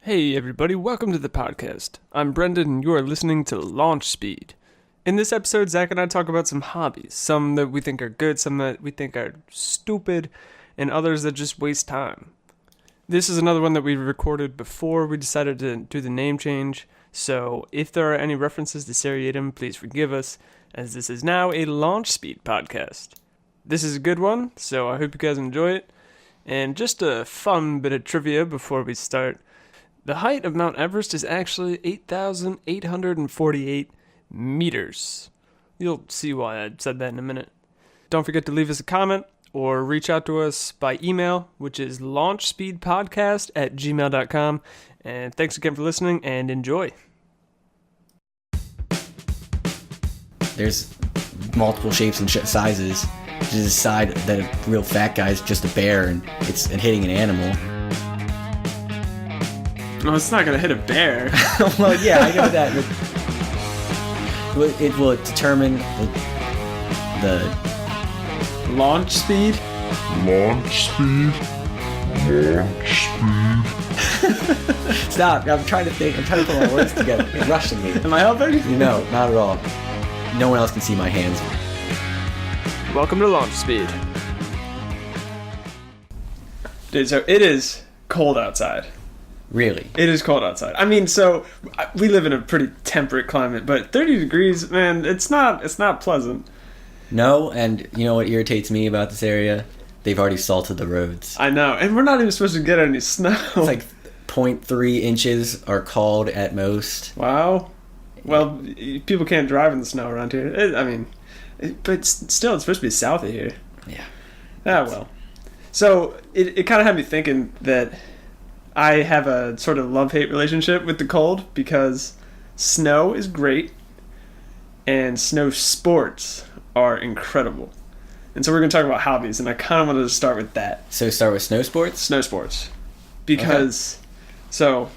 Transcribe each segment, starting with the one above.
Hey everybody, welcome to the podcast. I'm Brendan and you are listening to Launch Speed. In this episode, Zach and I talk about some hobbies, some that we think are good, some that we think are stupid, and others that just waste time. This is another one that we recorded before we decided to do the name change, so if there are any references to seriatim, please forgive us, as this is now a Launch Speed podcast. This is a good one, so I hope you guys enjoy it. And just a fun bit of trivia before we start. The height of Mount Everest is actually 8,848 meters. You'll see why I said that in a minute. Don't forget to leave us a comment or reach out to us by email, which is launchspeedpodcast@gmail.com. And thanks again for listening and enjoy. There's multiple shapes and sizes. To decide that a real fat guy is just a bear and it's hitting an animal. No, it's not going to hit a bear. Well, yeah, I know that. It will determine the Launch speed? Launch speed. Stop! I'm trying to think. I'm trying to put my words together. You're rushing me. Am I helping? No, not at all. No one else can see my hands. Welcome to Launch Speed. Dude, so it is cold outside. Really? It is cold outside. I mean, so we live in a pretty temperate climate, but 30 degrees, man, it's not pleasant. No, and you know what irritates me about this area? They've already salted the roads. I know, and we're not even supposed to get any snow. It's like 0.3 inches are called at most. Wow. Well, people can't drive in the snow around here. But still, it's supposed to be south of here. Yeah. Ah, well. So it kind of had me thinking that I have a sort of love-hate relationship with the cold because snow is great and snow sports are incredible. And so we're going to talk about hobbies, and I kind of wanted to start with that. So start with snow sports? Snow sports. Because, So,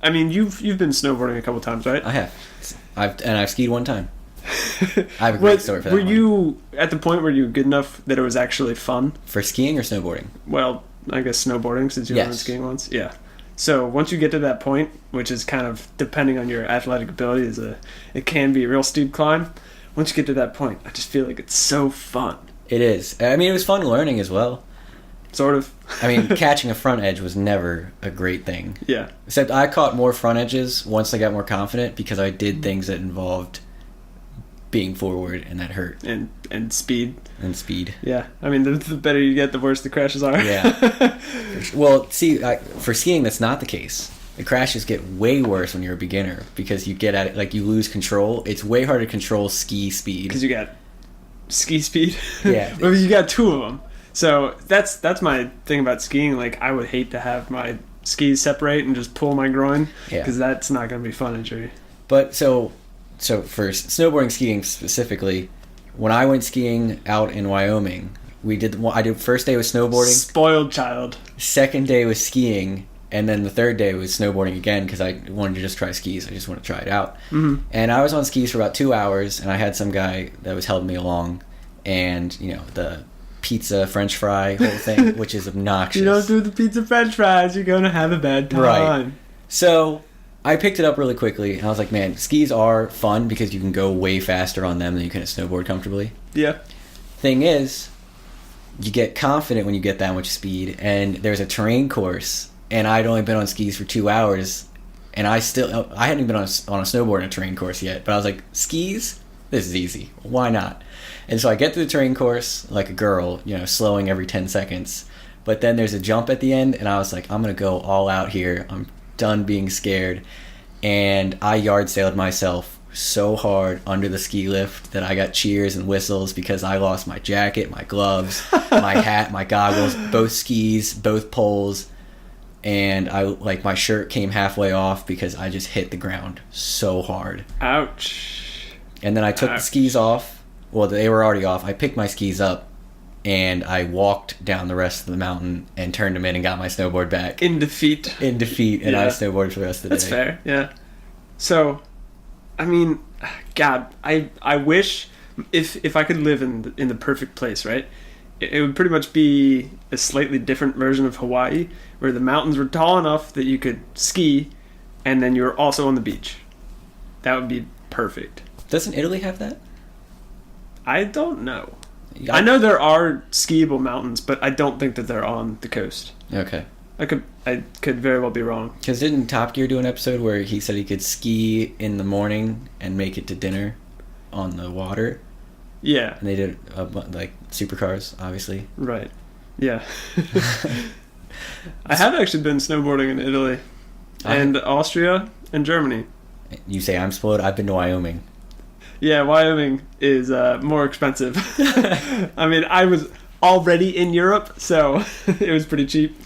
I mean, you've been snowboarding a couple times, right? I have. I've skied one time. I have a great story for that. Were you at the point where you were good enough that it was actually fun? For skiing or snowboarding? Well, I guess snowboarding, since you went skiing once. Yeah. So once you get to that point, which is kind of depending on your athletic ability, it can be a real steep climb. Once you get to that point, I just feel like it's so fun. It is. I mean, it was fun learning as well. Sort of. I mean, catching a front edge was never a great thing. Yeah. Except I caught more front edges once I got more confident because I did things that involved being forward, and that hurt. And speed. And speed. Yeah. I mean, the better you get, the worse the crashes are. Yeah. Well, see, for skiing, that's not the case. The crashes get way worse when you're a beginner because you get at it, like you lose control. It's way harder to control ski speed. Because you got ski speed. Yeah. Well, you got two of them. So that's my thing about skiing. Like, I would hate to have my skis separate and just pull my groin. Yeah. Because that's not going to be fun injury. But so for snowboarding, skiing specifically, when I went skiing out in Wyoming, I did first day was snowboarding. Spoiled child. Second day was skiing, and then the third day was snowboarding again because I wanted to just try skis. I just want to try it out. Mm-hmm. And I was on skis for about 2 hours, and I had some guy that was helping me along, and the pizza French fry whole thing, which is obnoxious. You don't do the pizza French fries, you're gonna have a bad time. Right. So I picked it up really quickly, and I was like, man, skis are fun because you can go way faster on them than you can snowboard comfortably. Yeah. Thing is, you get confident when you get that much speed, and there's a terrain course, and I'd only been on skis for 2 hours, and I hadn't even been on a snowboard in a terrain course yet, but I was like, skis? This is easy. Why not? And so I get to the terrain course like a girl, slowing every 10 seconds, but then there's a jump at the end, and I was like, I'm going to go all out here. I'm done being scared, and I yard sailed myself so hard under the ski lift that I got cheers and whistles because I lost my jacket, my gloves, my hat, my goggles, both skis, both poles, and my shirt came halfway off because I just hit the ground so hard. Ouch. And then I took the skis off. Well, they were already off. I picked my skis up and I walked down the rest of the mountain and turned them in and got my snowboard back. In defeat. And I snowboarded for the rest of the day. That's fair, yeah. So, I mean, God, I wish if I could live in the perfect place, right? it would pretty much be a slightly different version of Hawaii, where the mountains were tall enough that you could ski, and then you were also on the beach. That would be perfect. Doesn't Italy have that? I don't know. I know there are skiable mountains, but I don't think that they're on the coast. Okay. I could very well be wrong. Because didn't Top Gear do an episode where he said he could ski in the morning and make it to dinner on the water? Yeah. And they did like supercars, obviously. Right. Yeah. I have actually been snowboarding in Italy and Austria and Germany. You say I'm spoiled. I've been to Wyoming. Yeah, Wyoming is more expensive. I mean, I was already in Europe, so it was pretty cheap.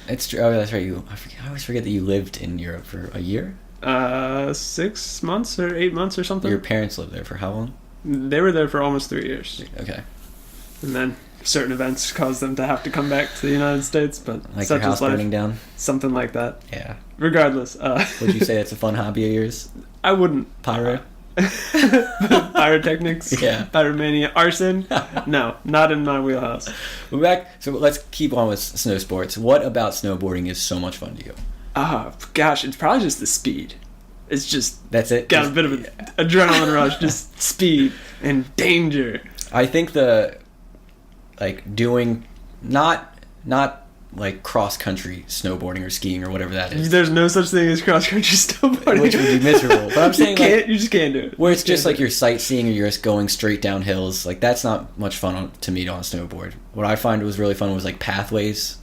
It's true. Oh, that's right. I always forget that you lived in Europe for a year. 6 months or 8 months or something. Your parents lived there for how long? They were there for almost 3 years. Okay. And then certain events caused them to have to come back to the United States, but Like such your house is life. burning down? Something like that. Yeah. Regardless. Would you say that's a fun hobby of yours? I wouldn't. Pyro? Pyrotechnics? Yeah. Pyromania? Arson? No, not in my wheelhouse. We're back. So let's keep on with snow sports. What about snowboarding is so much fun to you? Gosh, it's probably just the speed. It's just That's it? got a bit of an adrenaline rush, just speed and danger. I think doing not like cross country snowboarding or skiing or whatever that is, There's no such thing as cross country snowboarding, which would be miserable. But I'm saying you just can't do it. where it's just like you're sightseeing or you're just going straight down hills. Like that's not much fun to me on a snowboard. What I find was really fun was like pathways,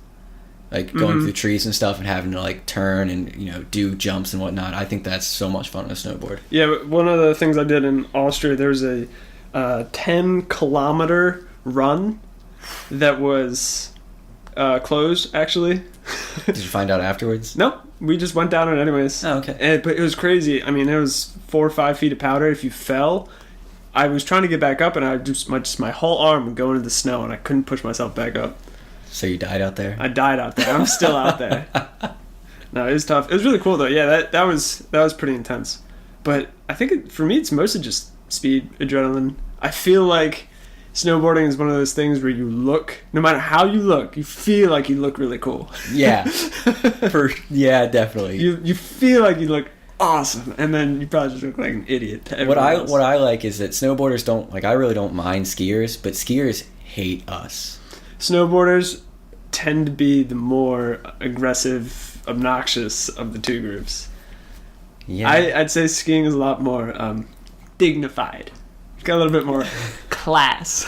like going through trees and stuff and having to like turn and do jumps and whatnot. I think that's so much fun on a snowboard. Yeah, but one of the things I did in Austria, there was a 10-kilometer run that was closed, actually. Did you find out afterwards? Nope, we just went down it anyways. Oh, okay. But it was crazy. I mean, it was 4 or 5 feet of powder. If you fell, I was trying to get back up, and I just my whole arm would go into the snow, and I couldn't push myself back up. So you died out there? I died out there. I'm still out there. No, it was tough. It was really cool though. Yeah, that was pretty intense. But I think for me, it's mostly just speed, adrenaline. I feel like snowboarding is one of those things where you look, no matter how you look, you feel like you look really cool. Yeah. Yeah, definitely. You feel like you look awesome, and then you probably just look like an idiot to What everyone else. I like is that snowboarders don't like. I really don't mind skiers, but skiers hate us. Snowboarders tend to be the more aggressive, obnoxious of the two groups. Yeah. I'd say skiing is a lot more dignified. It's got a little bit more class.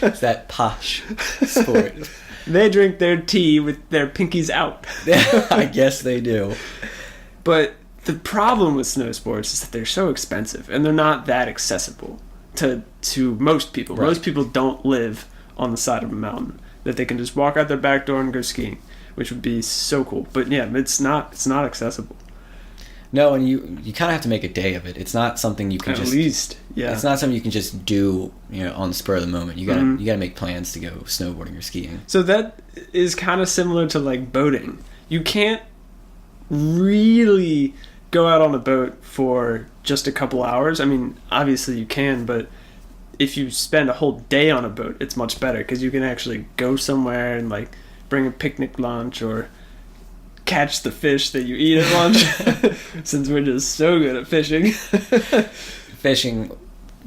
It's that posh sport. They drink their tea with their pinkies out. I guess they do. But the problem with snow sports is that they're so expensive, and they're not that accessible to most people. Right. Most people don't live on the side of a mountain that they can just walk out their back door and go skiing, which would be so cool. But yeah, it's not accessible. No, and you kind of have to make a day of it. It's not something you can At just. least, yeah. It's not something you can just do, on the spur of the moment. You gotta make plans to go snowboarding or skiing. So that is kind of similar to like boating. You can't really go out on a boat for just a couple hours. I mean, obviously you can, but if you spend a whole day on a boat, it's much better because you can actually go somewhere and like bring a picnic lunch or catch the fish that you eat at lunch. Since we're just so good at fishing.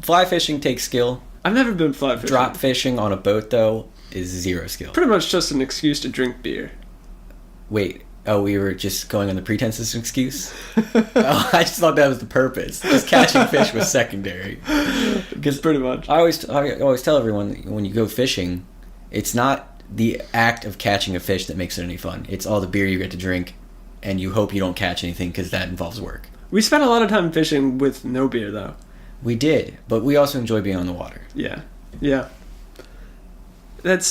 Fly fishing takes skill. I've never been fly fishing. Drop fishing on a boat though is zero skill. Pretty much just an excuse to drink beer. Wait. Oh, we were just going on the pretense as an excuse? Oh, I just thought that was the purpose. Just catching fish was secondary. Because pretty much. I always tell everyone when you go fishing, it's not the act of catching a fish that makes it any fun. It's all the beer you get to drink, and you hope you don't catch anything because that involves work. We spent a lot of time fishing with no beer, though. We did, but we also enjoy being on the water. Yeah. I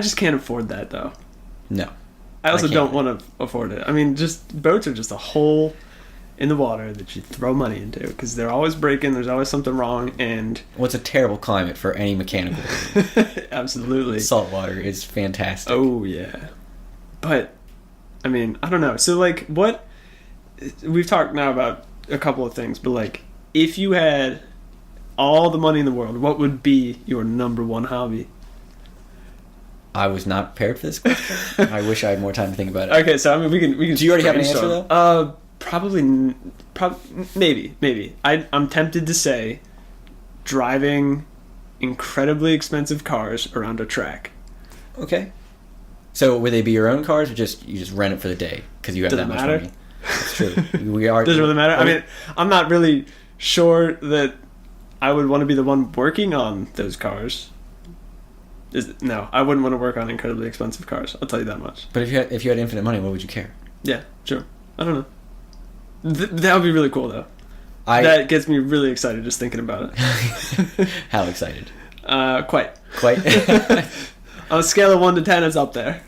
just can't afford that, though. No. I also can't. don't want to afford it. I mean, just boats are just a hole in the water that you throw money into because they're always breaking. There's always something wrong, and What's a terrible climate for any mechanical thing. absolutely Salt water is fantastic. Oh yeah, but I mean, I don't know. So like, what we've talked now about a couple of things, but like, if you had all the money in the world, what would be your number one hobby? I was not prepared for this question. I wish I had more time to think about it. Okay, so I mean, we can. Do you already have an answer, though? Maybe. I'm tempted to say driving incredibly expensive cars around a track. Okay. So would they be your own cars, or you just rent it for the day because you have Doesn't that much matter. money? That's true. We are. Doesn't really matter. I mean, I'm not really sure that I would want to be the one working on those cars. No, I wouldn't want to work on incredibly expensive cars. I'll tell you that much. But if you had infinite money, what would you care? Yeah, sure. I don't know. That would be really cool, though. That gets me really excited just thinking about it. How excited? Quite. On a scale of 1 to 10, it's up there.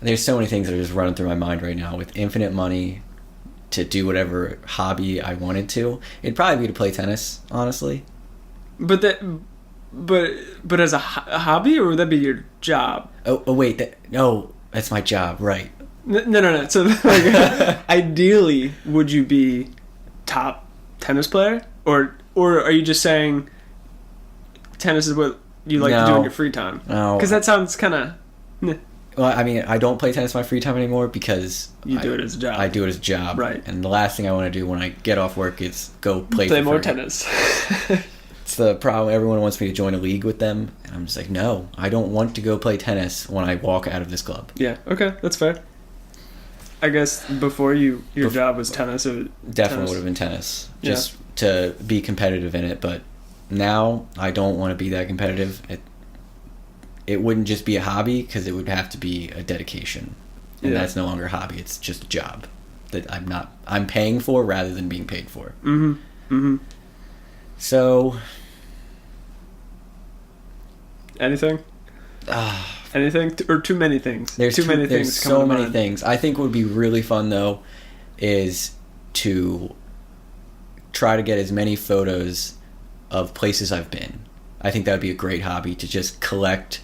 There's so many things that are just running through my mind right now. With infinite money to do whatever hobby I wanted to, it'd probably be to play tennis, honestly. But as a hobby, or would that be your job? Oh wait, that's my job, right? No. So, ideally, would you be top tennis player, or are you just saying tennis is what you like to do in your free time? No, because that sounds kind of. Well, I mean, I don't play tennis in my free time anymore because you do it as a job. I do it as a job, right? And the last thing I want to do when I get off work is go play more tennis. It's the problem. Everyone wants me to join a league with them, and I'm just like, no, I don't want to go play tennis when I walk out of this club. Yeah, okay, that's fair. I guess before your job was tennis, it definitely would have been tennis, just to be competitive in it. But now I don't want to be that competitive. It wouldn't just be a hobby because it would have to be a dedication, and that's no longer a hobby. It's just a job that I'm paying for rather than being paid for. So, anything? Anything? Or too many things? There's too many things. There's so many things. I think what would be really fun, though, is to try to get as many photos of places I've been. I think that would be a great hobby, to just collect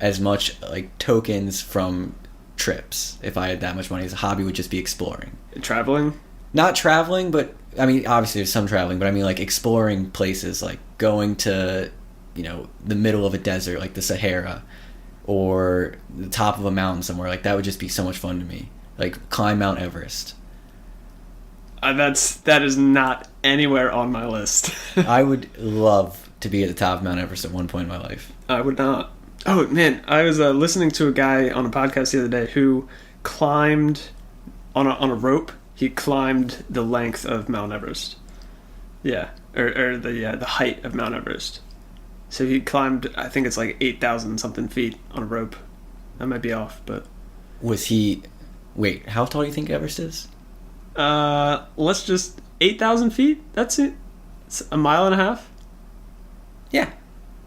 as much like tokens from trips. If I had that much money, as a hobby would just be exploring. Traveling? Not traveling, but I mean, obviously there's some traveling, but I mean like exploring places, like going to, the middle of a desert, like the Sahara, or the top of a mountain somewhere. Like that would just be so much fun to me. Like climb Mount Everest. That is not anywhere on my list. I would love to be at the top of Mount Everest at one point in my life. I would not. Oh man, I was listening to a guy on a podcast the other day who climbed on a rope. He climbed the length of Mount Everest. Yeah, or the height of Mount Everest. So he climbed, I think it's like 8,000 something feet on a rope. I might be off, but was he? Wait, how tall do you think Everest is? Let's just 8,000 feet. That's it. It's a mile and a half. Yeah.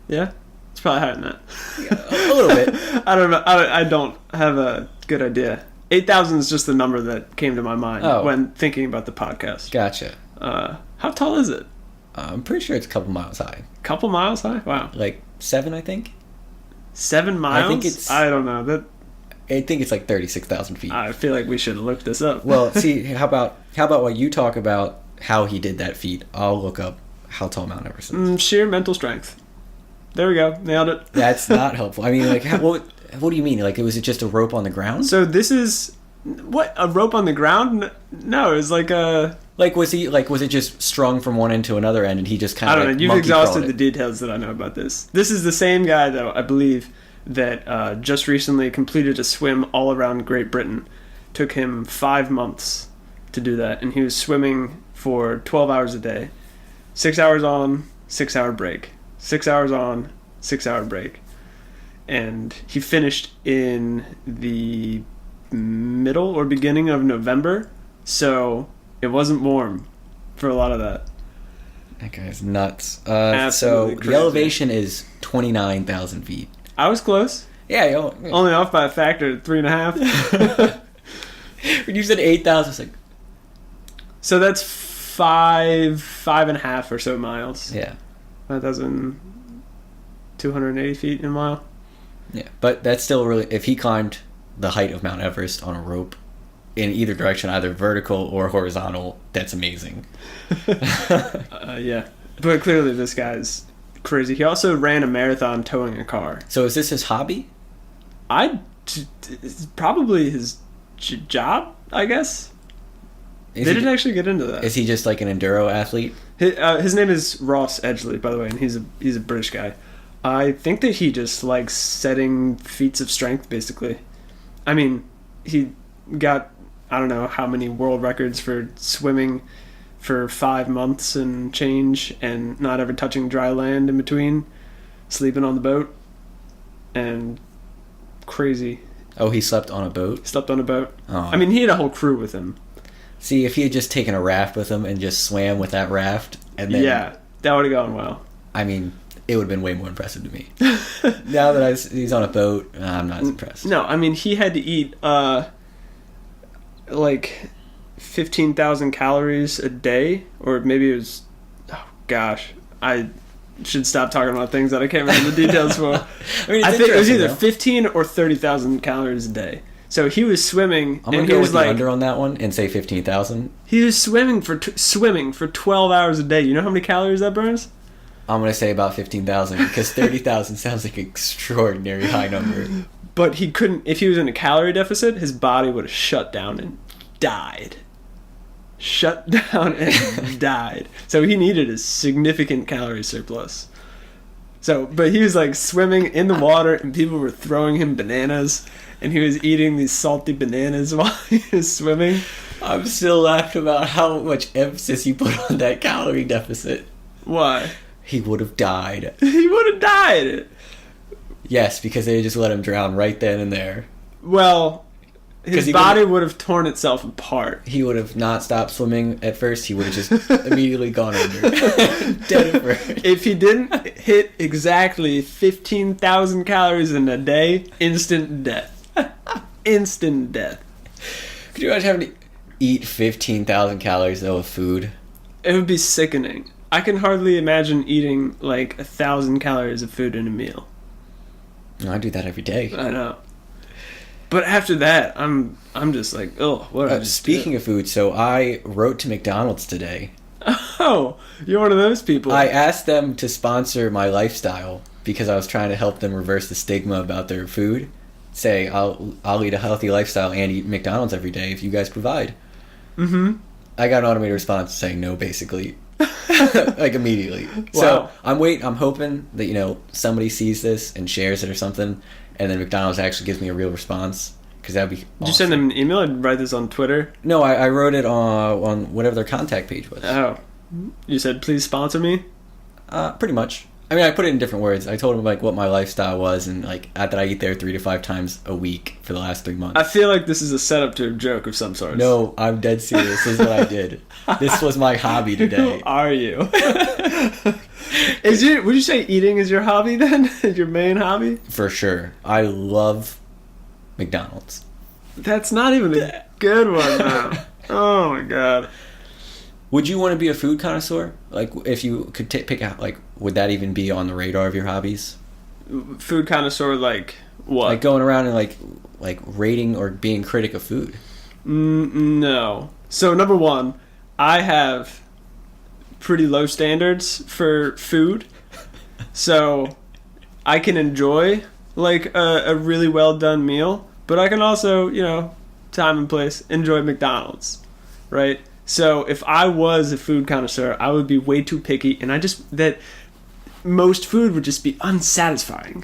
Yeah. It's probably higher than that. Yeah, a little bit. I don't know. I don't have a good idea. 8,000 is just the number that came to my mind when thinking about the podcast. Gotcha. How tall is it? I'm pretty sure it's a couple miles high. Couple miles high? Wow. Like 7, I think. 7 miles? I think it's. I don't know. I think it's like 36,000 feet. I feel like we should look this up. Well, see, how about while you talk about how he did that feat, I'll look up how tall Mount Everest is. Sheer mental strength. There we go. Nailed it. That's not helpful. I mean, like, what do you mean? Like, was it just a rope on the ground? So this is what, a rope on the ground? No, it was like a. Like, was it just strung from one end to another end, and he just kind of? I don't know. You've exhausted the details that I know about this. This is the same guy, though, I believe, that just recently completed a swim all around Great Britain. Took him 5 months to do that, and he was swimming for 12 hours a day, 6 hours on, 6 hour break. 6 hours on, 6 hour break. And he finished in the middle or beginning of November, so it wasn't warm for a lot of that. That guy's nuts. Absolutely so crazy. The elevation is 29,000 feet. I was close. Yeah, only off by a factor of 3.5. When you said 8,000, it's like. So that's 5.5 or so miles. Yeah. 5,280 feet in a mile. Yeah, but that's still really. If he climbed the height of Mount Everest on a rope, in either direction, either vertical or horizontal, that's amazing. Yeah, but clearly this guy's crazy. He also ran a marathon towing a car. So is this his hobby? It's probably his job, I guess. They didn't actually get into that. Is he just like an enduro athlete? His name is Ross Edgley, by the way, and he's a British guy. I think that he just likes setting feats of strength, basically. I mean, he got, I don't know how many world records for swimming for 5 months and change, and not ever touching dry land in between, sleeping on the boat, and crazy. Oh, he slept on a boat? Slept on a boat. Oh. I mean, he had a whole crew with him. See, if he had just taken a raft with him and just swam with that raft, and then... Yeah, that would have gone well. I mean, it would have been way more impressive to me. Now that he's on a boat, I'm not as impressed. No, I mean, he had to eat, like 15,000 calories a day, or maybe it was, oh gosh, I should stop talking about things that I can't remember the details for. I mean, I think it was either though. 15 or 30,000 calories a day. So he was swimming, I'm gonna and go he with was the like, under on that one and say 15,000. he was swimming for 12 hours a day. You know how many calories that burns? I'm gonna say about 15,000 because 30,000 sounds like an extraordinary high number. But he couldn't, if he was in a calorie deficit, his body would have shut down and died. Shut down and died. So he needed a significant calorie surplus. So, but he was like swimming in the water and people were throwing him bananas and he was eating these salty bananas while he was swimming. I'm still laughing about how much emphasis you put on that calorie deficit. Why? He would have died. He would have died. Yes, because they just let him drown right then and there. Well, his he body would have torn itself apart. He would have not stopped swimming at first. He would have just immediately gone under. Dead at first. If he didn't hit exactly 15,000 calories in a day, instant death. Instant death. Could you imagine having to eat 15,000 calories though of food? It would be sickening. I can hardly imagine eating like 1,000 calories of food in a meal. No, I do that every day. I know. But after that, I'm just like, oh, what did I just Speaking do? of food, so I wrote to McDonald's today. Oh, you're one of those people. I asked them to sponsor my lifestyle because I was trying to help them reverse the stigma about their food. Say, I'll lead a healthy lifestyle and eat McDonald's every day if you guys provide. Mm-hmm. I got an automated response saying no, basically. Like immediately. Wow. So I'm hoping that somebody sees this and shares it or something, and then McDonald's actually gives me a real response, because that'd be awesome. Did you send them an email? I'd write this on Twitter. No, I wrote it on whatever their contact page was. Oh, you said please sponsor me. Pretty much. I mean, I put it in different words. I told them like what my lifestyle was, and like that I eat there 3 to 5 times a week for the last 3 months. I feel like this is a setup to a joke of some sort. No, I'm dead serious. This is what I did. This was my hobby today. Who are you? Would you say eating is your hobby then? Your main hobby? For sure. I love McDonald's. That's not even a good one, though. Oh my god. Would you want to be a food connoisseur? Like, if you could pick out, like, would that even be on the radar of your hobbies? Food connoisseur, like what? Like going around and like rating or being critic of food. No. So number one, I have pretty low standards for food, so I can enjoy like a really well done meal, but I can also, time and place, enjoy McDonald's, right? So if I was a food connoisseur, I would be way too picky, and that most food would just be unsatisfying.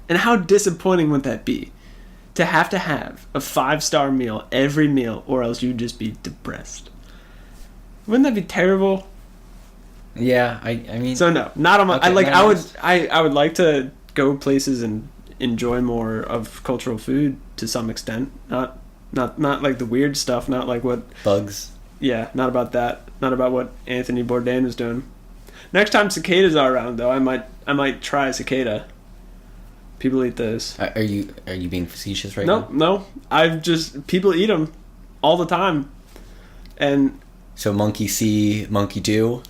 And how disappointing would that be? To have a 5-star meal every meal, or else you'd just be depressed. Wouldn't that be terrible? Yeah, I mean. So no, not on my. Okay, I would like to go places and enjoy more of cultural food to some extent. Not like the weird stuff. Not like what Bugs. Yeah, not about that. Not about what Anthony Bourdain was doing. Next time cicadas are around, though, I might try a cicada. People eat those. Are you being facetious right now? No. People eat them all the time, and so monkey see, monkey do.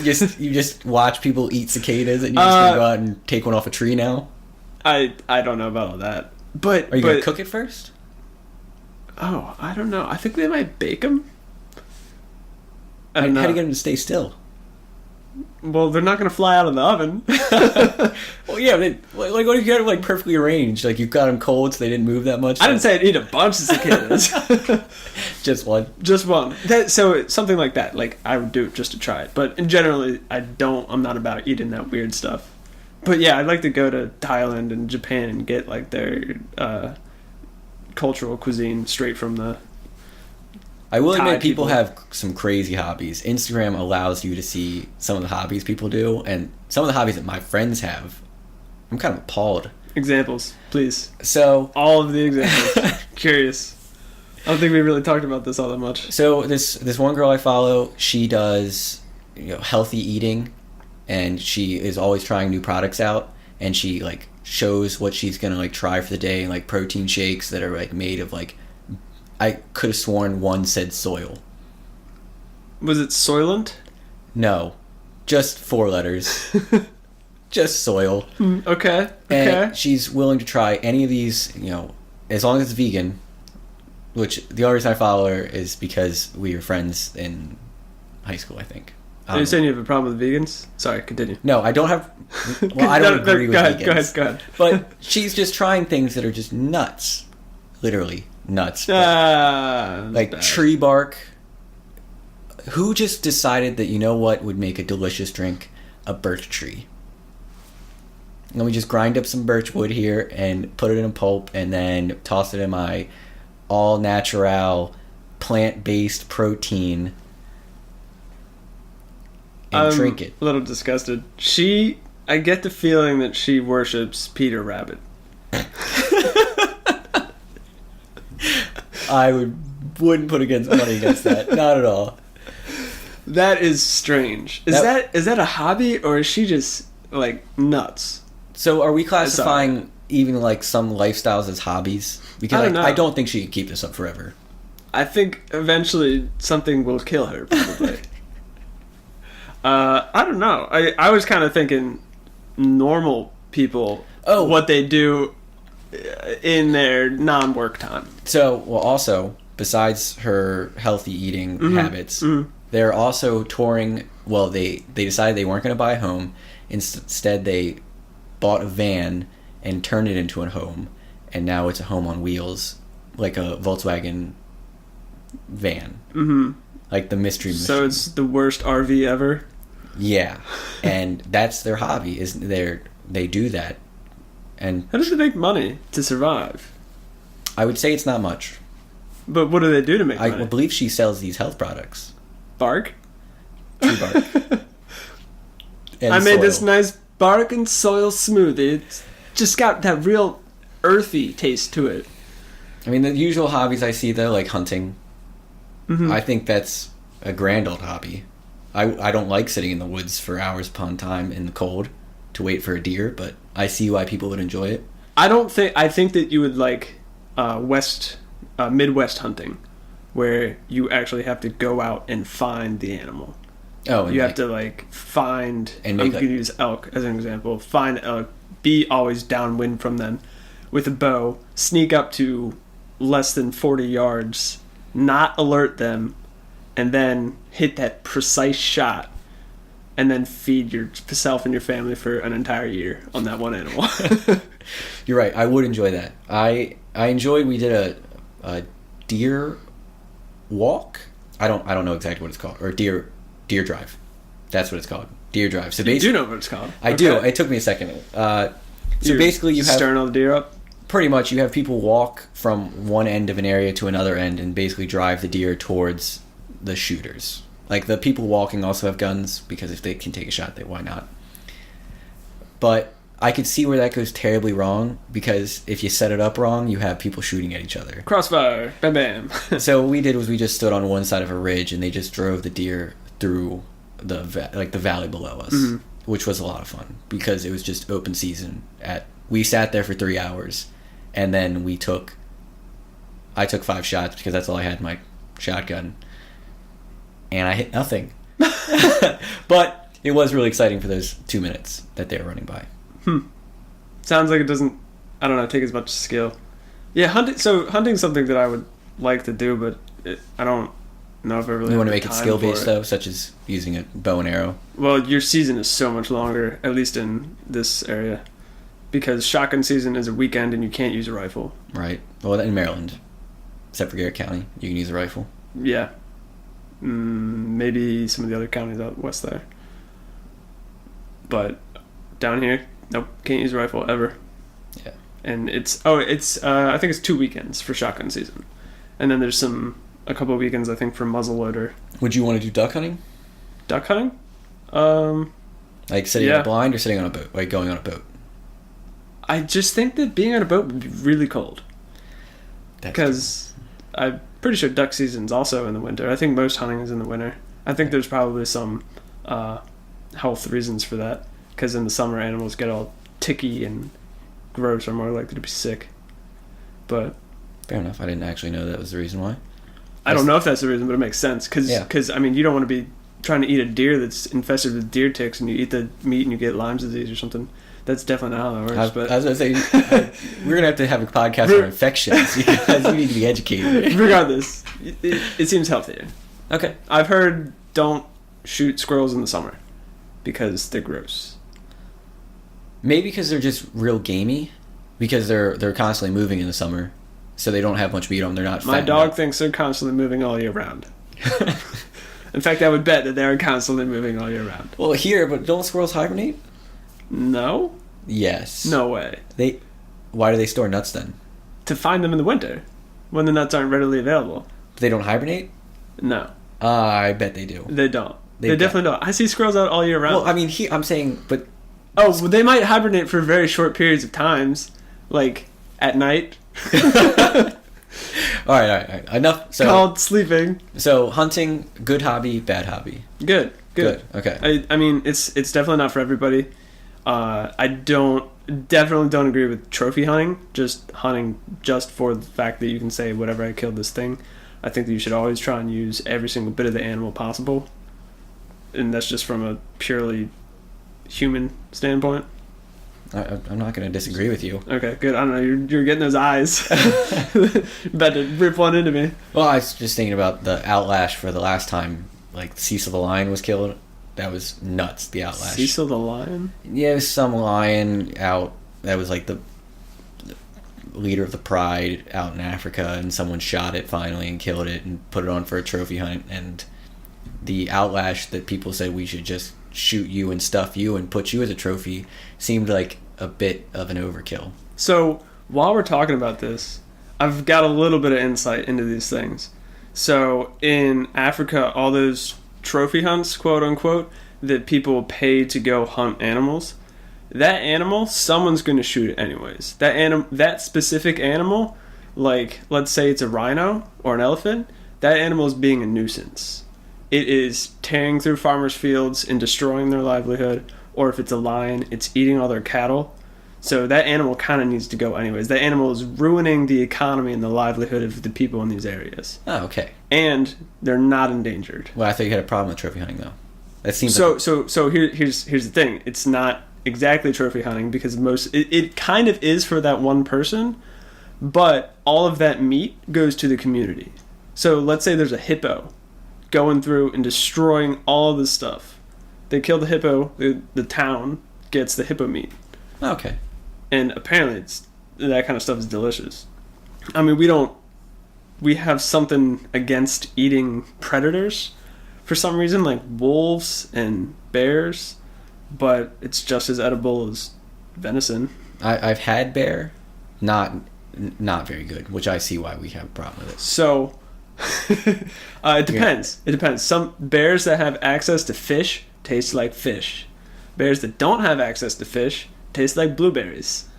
You just watch people eat cicadas, and you just gonna go out and take one off a tree now. I don't know about all that, but are you gonna cook it first? Oh, I don't know. I think they might bake them. How do you get them to stay still? Well, they're not going to fly out of the oven. Well, yeah, like what if you had them like perfectly arranged? Like you've got them cold, so they didn't move that much. I didn't say I'd eat a bunch of cicadas. Just one. Just one. So something like that. Like I would do it just to try it. But in generally, I'm not about eating that weird stuff. But yeah, I'd like to go to Thailand and Japan and get like their cultural cuisine straight from the. I will Thai admit, people people. have some crazy hobbies. Instagram allows you to see some of the hobbies people do, and some of the hobbies that my friends have. I'm kind of appalled. Examples, please. So, All of the examples. Curious. I don't think we really talked about this all that much. so this one girl I follow, she does healthy eating, and she is always trying new products out, and she like shows what she's gonna like try for the day, like protein shakes that are like made of like. I could have sworn one said soil. Was it Soylent? No, just 4 letters. Just soil. Okay. And she's willing to try any of these, as long as it's vegan. Which the only reason I follow her is because we were friends in high school, I think. Are you saying you have a problem with vegans? Sorry, continue. No, I don't have. Well, I don't agree with vegans. Go ahead. But she's just trying things that are just nuts. Literally nuts. Like bad. tree bark. Who just decided that what would make a delicious drink? A birch tree. Let me just grind up some birch wood here and put it in a pulp and then toss it in my all natural plant-based protein and drink it. A little disgusted. I get the feeling that she worships Peter Rabbit. I wouldn't put money against that. Not at all. That is strange. Is that a hobby, or is she just like nuts? So are we classifying even like some lifestyles as hobbies? Because I don't know. I don't think she can keep this up forever. I think eventually something will kill her, probably. I don't know. I was kind of thinking normal people, what they do in their non-work time. So, well, also, besides her healthy eating habits, they're also touring. Well, they decided they weren't going to buy a home. Instead, they bought a van and turned it into a home. And now it's a home on wheels, like a Volkswagen van. Mm-hmm. Like the mystery machine. So it's the worst RV ever? Yeah. And that's their hobby, is they do that. And how does it make money to survive? I would say it's not much. But what do they do to make money? I believe she sells these health products. Bark? Tree bark. And I made soil. this nice bark and soil smoothie. It's just got that real earthy taste to it. I mean, the usual hobbies I see, though, like hunting. Mm-hmm. I think that's a grand old hobby. I don't like sitting in the woods for hours upon time in the cold to wait for a deer, but I see why people would enjoy it. I think that you would like Midwest hunting, where you actually have to go out and find the animal. Oh, and you have to like find, and I'm make going to use elk as an example, find elk, be always downwind from them with a bow, sneak up to less than 40 yards, not alert them, and then hit that precise shot, and then feed yourself and your family for an entire year on that one animal. You're right. I would enjoy that. I enjoyed. We did a deer walk. I don't know exactly what it's called, or deer drive. That's what it's called. Deer drive. So you do know what it's called. I do. It took me a second. So basically, you have stirring all the deer up. Pretty much, you have people walk from one end of an area to another end and basically drive the deer towards the shooters. Like, the people walking also have guns, because if they can take a shot, why not? But I could see where that goes terribly wrong, because if you set it up wrong, you have people shooting at each other. Crossfire. Bam, bam. So what we did was we just stood on one side of a ridge, and they just drove the deer through the valley below us, which was a lot of fun, because it was just open season. We sat there for 3 hours, and then I took 5 shots, because that's all I had in my shotgun. And I hit nothing. But it was really exciting for those 2 minutes that they were running by. Sounds like it doesn't, I don't know, take as much skill. Yeah, hunting's something that I would like to do, but I don't know if I really You want to have make it time skill for based though, such as using a bow and arrow. Well, your season is so much longer, at least in this area, because shotgun season is a weekend and you can't use a rifle. Right. Well, in Maryland, except for Garrett County, you can use a rifle. Yeah. Maybe some of the other counties out west there. But down here, nope, can't use a rifle ever. Yeah. And I think it's 2 weekends for shotgun season. And then there's a couple of weekends, I think, for muzzleloader. Would you want to do duck hunting? Duck hunting? Like sitting in a blind or sitting on a boat, like going on a boat? I just think that being on a boat would be really cold. Because I'm pretty sure duck season's also in the winter. I think most hunting is in the winter. I think there's probably some health reasons for that. Because in the summer, animals get all ticky and gross, are more likely to be sick. But fair enough. I didn't actually know that was the reason why. I don't know if that's the reason, but it makes sense. Because I mean, you don't want to be trying to eat a deer that's infested with deer ticks, and you eat the meat and you get Lyme's disease or something. That's definitely not how that works. I was going to say, we're going to have a podcast on infections because we need to be educated. Regardless, it seems healthier. Okay. I've heard don't shoot squirrels in the summer because they're gross. Maybe because they're just real gamey, because they're constantly moving in the summer, so they don't have much meat on them. They're not. My dog thinks they're constantly moving all year round. In fact, I would bet that they're constantly moving all year round. Well, here, but don't squirrels hibernate? No. Yes. No way. Why do they store nuts then? To find them in the winter, when the nuts aren't readily available. They don't hibernate? No. I bet they do. They don't. They definitely don't. I see squirrels out all year round. Well, I mean, I'm saying, but... Oh, well, they might hibernate for very short periods of times, like at night. All right. Enough. So, called sleeping. So hunting, good hobby, bad hobby. Good. Okay. I mean, it's definitely not for everybody. I definitely don't agree with trophy hunting. Just hunting just for the fact that you can say whatever, I killed this thing. I think that you should always try and use every single bit of the animal possible, and that's just from a purely human standpoint. I'm not going to disagree with you. Okay, good. I don't know. You're getting those eyes. About to rip one into me. Well, I was just thinking about the outlash for the last time, like Cecil the lion was killed. That was nuts, the outlash. Cecil the lion? Yeah, it was some lion out that was like the leader of the pride out in Africa, and someone shot it finally and killed it and put it on for a trophy hunt. And the outlash that people said we should just shoot you and stuff you and put you as a trophy seemed like a bit of an overkill. So while we're talking about this, I've got a little bit of insight into these things. So in Africa, all those trophy hunts, quote unquote, that people pay to go hunt animals, that animal, someone's going to shoot it anyways. That specific animal, like let's say it's a rhino or an elephant, that animal is being a nuisance. It is tearing through farmers' fields and destroying their livelihood. Or if it's a lion, it's eating all their cattle. So that animal kind of needs to go anyways. That animal is ruining the economy and the livelihood of the people in these areas. Oh, okay. And they're not endangered. Well, I thought you had a problem with trophy hunting, though. That seems so here's the thing. It's not exactly trophy hunting because it kind of is for that one person, but all of that meat goes to the community. So let's say there's a hippo going through and destroying all of this stuff. They kill the hippo, the town gets the hippo meat. Okay. And apparently that kind of stuff is delicious. I mean, we have something against eating predators for some reason, like wolves and bears, but it's just as edible as venison. I've had bear, not very good, which I see why we have a problem with it. So, it depends. It depends. Some bears that have access to fish taste like fish. Bears that don't have access to fish taste like blueberries.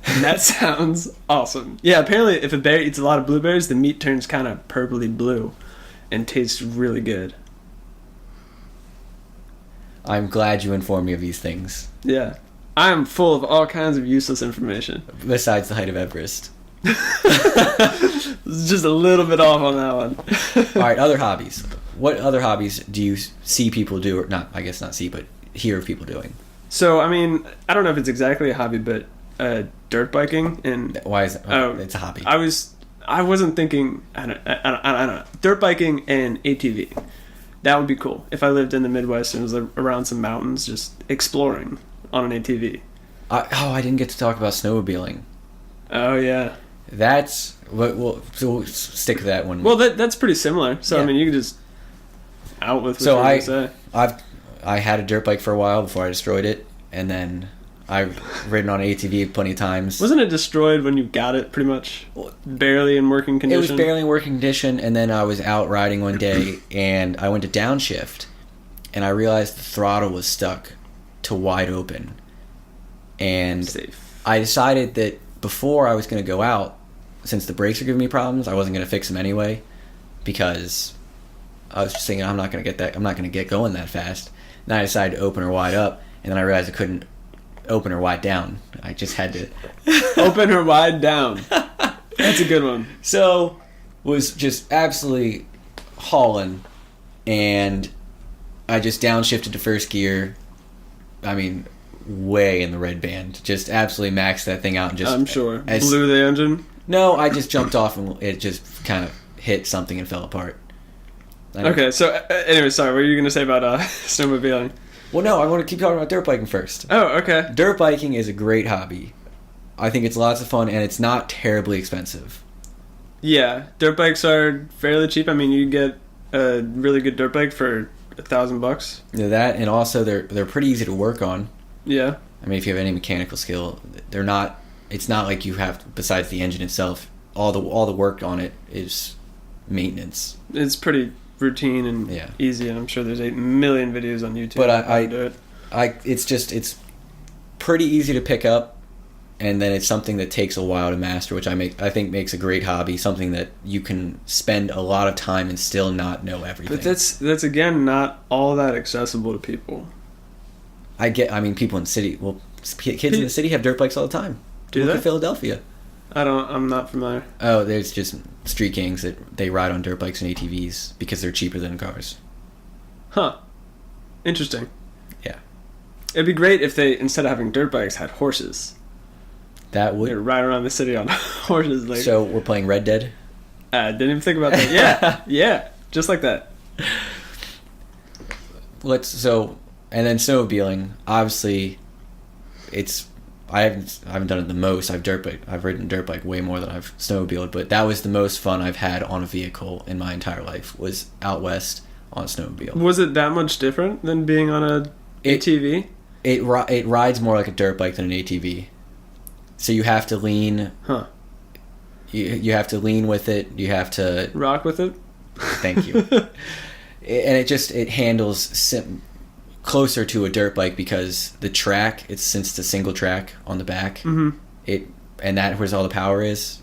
And that sounds awesome. Yeah, apparently if a bear eats a lot of blueberries, the meat turns kind of purpley blue and tastes really good. I'm glad you informed me of these things. Yeah. I am full of all kinds of useless information. Besides the height of Everest. Just a little bit off on that one. All right, other hobbies. What other hobbies do you see people do, or not, I guess not see, but hear of people doing? So, I mean, I don't know if it's exactly a hobby, but dirt biking and... Why is it? Oh, it's a hobby. I was I wasn't thinking. I don't know. Dirt biking and ATV. That would be cool if I lived in the Midwest and was around some mountains, just exploring on an ATV. I didn't get to talk about snowmobiling. Oh yeah. That's we'll stick with that one. Well, that's pretty similar. So Yeah. I mean, you could just out with what So you're gonna say. I had a dirt bike for a while before I destroyed it, and then I've ridden on an ATV plenty of times. Wasn't it destroyed when you got it? Pretty much, barely in working It condition. was barely in working condition, and then I was out riding one day, and I went to downshift, and I realized the throttle was stuck to wide open, and Safe. I decided that before I was going to go out, since the brakes are giving me problems, I wasn't going to fix them anyway, because I was just thinking I'm not going to get going that fast. And I decided to open her wide up, and then I realized I couldn't open her wide down. I just had to Open her wide down. That's a good one. So, was just absolutely hauling, and I just downshifted to first gear. I mean, way in the red band. Just absolutely maxed that thing out and just... I'm sure. Blew the engine? No, I just jumped off and it just kind of hit something and fell apart. Okay, so anyway, sorry, what were you going to say about snowmobiling? Well, no, I want to keep talking about dirt biking first. Oh, okay. Dirt biking is a great hobby. I think it's lots of fun, and it's not terribly expensive. Yeah, dirt bikes are fairly cheap. I mean, you get a really good dirt bike for $1,000. You know that, and also they're pretty easy to work on. Yeah. I mean, if you have any mechanical skill, they're not. It's not like you have, besides the engine itself, all the work on it is maintenance. It's pretty routine and Yeah. easy, and I'm sure there's 8 million videos on YouTube. But on how to do it. it's pretty easy to pick up, and then it's something that takes a while to master, which I think makes a great hobby. Something that you can spend a lot of time and still not know everything. But that's again not all that accessible to people. I mean, people in the city. Well, kids in the city have dirt bikes all the time. Do Look they? at Philadelphia. I'm not familiar. Oh, there's just street gangs that they ride on dirt bikes and ATVs because they're cheaper than cars. Huh. Interesting. Yeah. It'd be great if they, instead of having dirt bikes, had horses. That They'd would. ride around the city on horses. Like, So we're playing Red Dead. didn't even think about that. Yeah, yeah, just like that. And then snowmobiling. Obviously, I haven't done it the most. I've ridden dirt bike way more than I've snowmobiled, but that was the most fun I've had on a vehicle in my entire life. Was out west on a snowmobile. Was it that much different than being on a ATV? It rides more like a dirt bike than an ATV. So you have to lean. Huh. You have to lean with it. You have to. Rock with it? Thank you. And it handles closer to a dirt bike because the track, since it's a single track on the back, and that where's all the power is,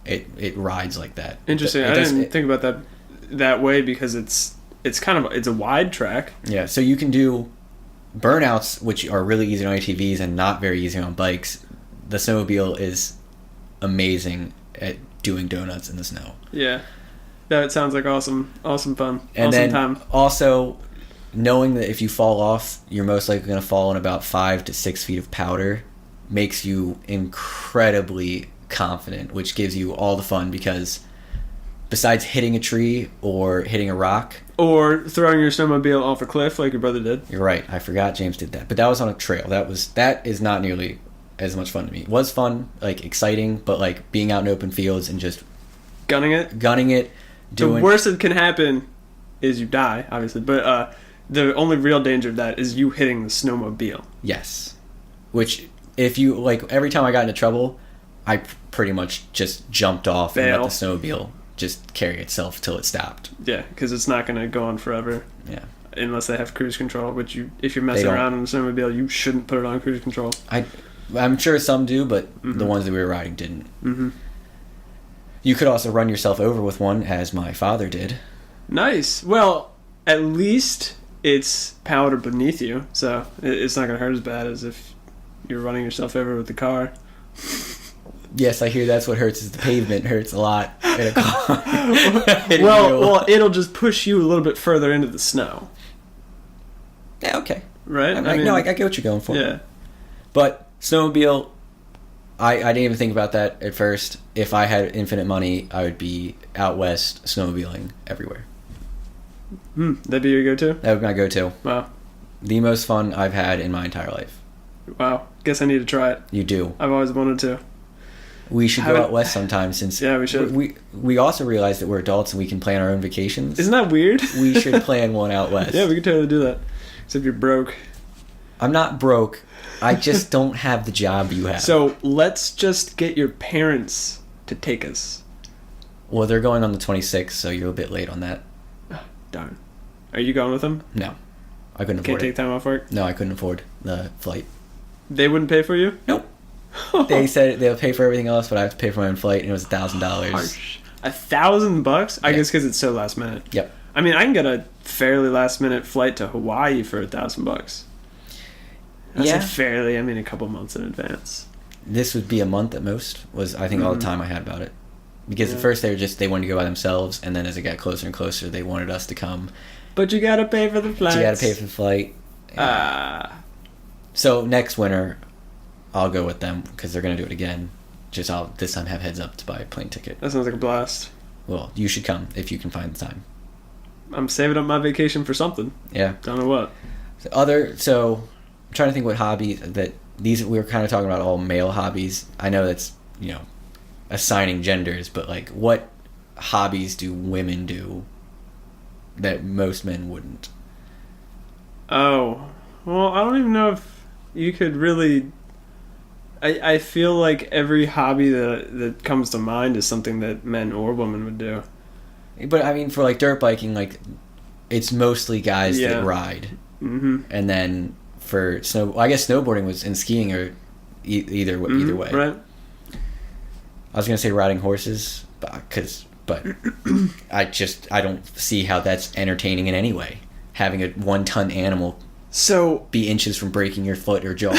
it rides like that. Interesting. I didn't think about that way because it's a wide track. Yeah, so you can do burnouts, which are really easy on ATVs and not very easy on bikes. The snowmobile is amazing at doing donuts in the snow. Yeah. That sounds like awesome fun. And awesome then time. also knowing that if you fall off, you're most likely going to fall in about 5 to 6 feet of powder makes you incredibly confident, which gives you all the fun because besides hitting a tree or hitting a rock... Or throwing your snowmobile off a cliff like your brother did. You're right. I forgot James did that. But that was on a trail. That is not nearly as much fun to me. It was fun, like exciting, but like being out in open fields and just... Gunning it? Doing... The worst that can happen is you die, obviously. But the only real danger of that is you hitting the snowmobile. Yes. Which, if you... Like, every time I got into trouble, I pretty much just jumped off and let the snowmobile just carry itself till it stopped. Yeah, because it's not going to go on forever. Yeah. Unless they have cruise control, which if you're messing around on a snowmobile, you shouldn't put it on cruise control. I'm sure some do, but the ones that we were riding didn't. Mm-hmm. You could also run yourself over with one, as my father did. Nice. Well, at least it's powder beneath you, so it's not going to hurt as bad as if you're running yourself over with the car. Yes, I hear that's what hurts. Is the pavement hurts a lot in a car. well, it'll just push you a little bit further into the snow. Yeah, okay. Right? I get what you're going for. Yeah. But snowmobile, I didn't even think about that at first. If I had infinite money, I would be out west snowmobiling everywhere. That'd be your go-to? That would be my go-to. Wow. The most fun I've had in my entire life. Wow. Guess I need to try it. You do. I've always wanted to. We should go out west sometime since... Yeah, we should. We also realize that we're adults and we can plan our own vacations. Isn't that weird? We should plan one out west. Yeah, we could totally do that. Except you're broke. I'm not broke. I just don't have the job you have. So let's just get your parents to take us. Well, they're going on the 26th, so you're a bit late on that. Darn. Are you going with them? No. I couldn't Can't afford take it. time off work? No, I couldn't afford the flight. They wouldn't pay for you? Nope. They said they'll pay for everything else, but I have to pay for my own flight, and it was $1,000. Harsh. $1,000? I guess because it's so last minute. Yep. I mean, I can get a fairly last minute flight to Hawaii for $1,000. That's Yeah. fairly, I mean, a couple months in advance. This would be a month at most, was I think all the time I had about it. Because at first they wanted to go by themselves, and then as it got closer and closer, they wanted us to come. But you gotta pay for the flights. So you gotta pay for the flight. So next winter, I'll go with them, because they're gonna do it again. Just I'll this time have heads up to buy a plane ticket. That sounds like a blast. Well, you should come if you can find the time. I'm saving up my vacation for something. Yeah. Don't know what. So I'm trying to think what hobbies that these we were kind of talking about all male hobbies. I know that's assigning genders, but like what hobbies do women do that most men wouldn't? Oh, well, I don't even know if you could really. I feel like every hobby that comes to mind is something that men or women would do. But I mean, for like dirt biking, like it's mostly guys that ride, and then for I guess snowboarding was and skiing are either way. Right. I was gonna say riding horses, but I don't see how that's entertaining in any way. Having a 1-ton animal be inches from breaking your foot or jaw.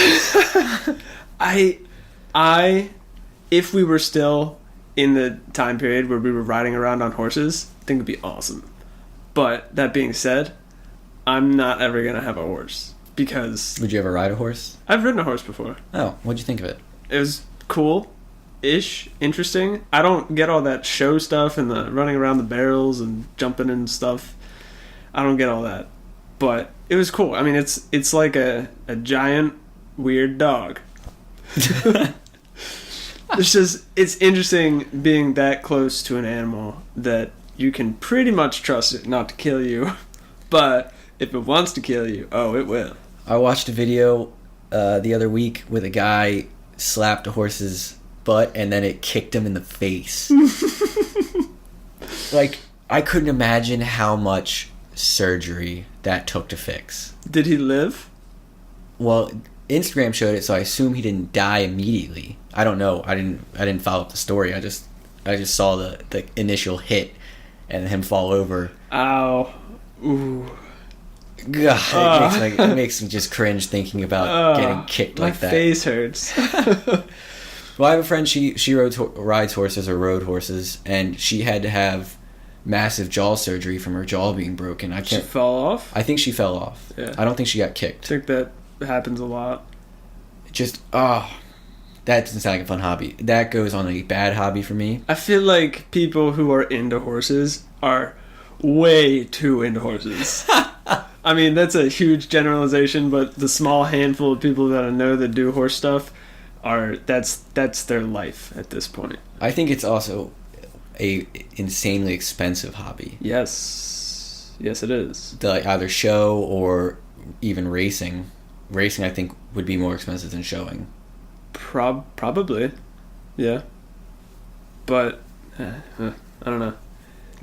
If we were still in the time period where we were riding around on horses, I think it'd be awesome. But that being said, I'm not ever gonna have a horse because. Would you ever ride a horse? I've ridden a horse before. Oh, what'd you think of it? It was cool-ish, interesting. I don't get all that show stuff and the running around the barrels and jumping and stuff. I don't get all that, but it was cool. I mean, it's like a giant weird dog. It's interesting being that close to an animal that you can pretty much trust it not to kill you, but if it wants to kill you, oh, it will. I watched a video the other week with a guy slapped a horse's butt and then it kicked him in the face. Like, I couldn't imagine how much surgery that took to fix. Did he live? Well, Instagram showed it, so I assume he didn't die immediately. I don't know. I didn't follow up the story. I just saw the initial hit and him fall over. Ow. Ooh. God, it makes me just cringe thinking about getting kicked like that. My face hurts. Well, I have a friend. She rides horses or rode horses, and she had to have massive jaw surgery from her jaw being broken. She fell off? I think she fell off. Yeah. I don't think she got kicked. I think that happens a lot. That doesn't sound like a fun hobby. That goes on a bad hobby for me. I feel like people who are into horses are way too into horses. I mean, that's a huge generalization, but the small handful of people that I know that do horse stuff that's their life at this point. I think it's also a insanely expensive hobby. Yes, it is. Like either show or even racing. Racing, I think, would be more expensive than showing. Probably, yeah. But I don't know.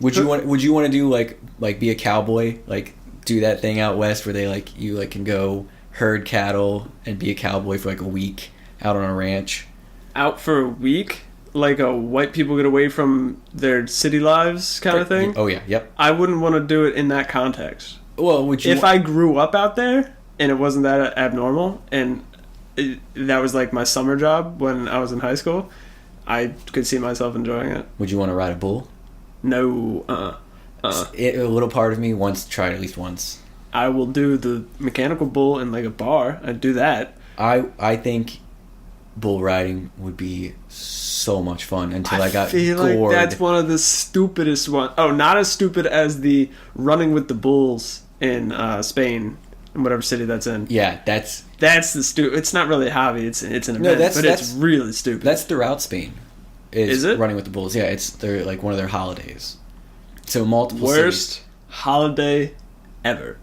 Would you want to do like be a cowboy, like do that thing out west where they you can go herd cattle and be a cowboy for like a week out on a ranch? Out for a week? Like a white people get away from their city lives kind of thing? Oh yeah, yep. I wouldn't want to do it in that context. Well, would you? If I grew up out there and it wasn't that abnormal and that was like my summer job when I was in high school, I could see myself enjoying it. Would you want to ride a bull? No. A little part of me wants to try it at least once. I will do the mechanical bull in like a bar. I'd do that. I think bull riding would be so much fun until I got feel gored. like that's one of the stupidest ones. Oh, not as stupid as the running with the bulls in Spain, in whatever city that's in. Yeah, that's the stupid. It's not really a hobby. It's an event, but it's really stupid. That's throughout Spain. Is it? Running with the bulls? Yeah, it's their like one of their holidays. So multiple worst cities. holiday ever.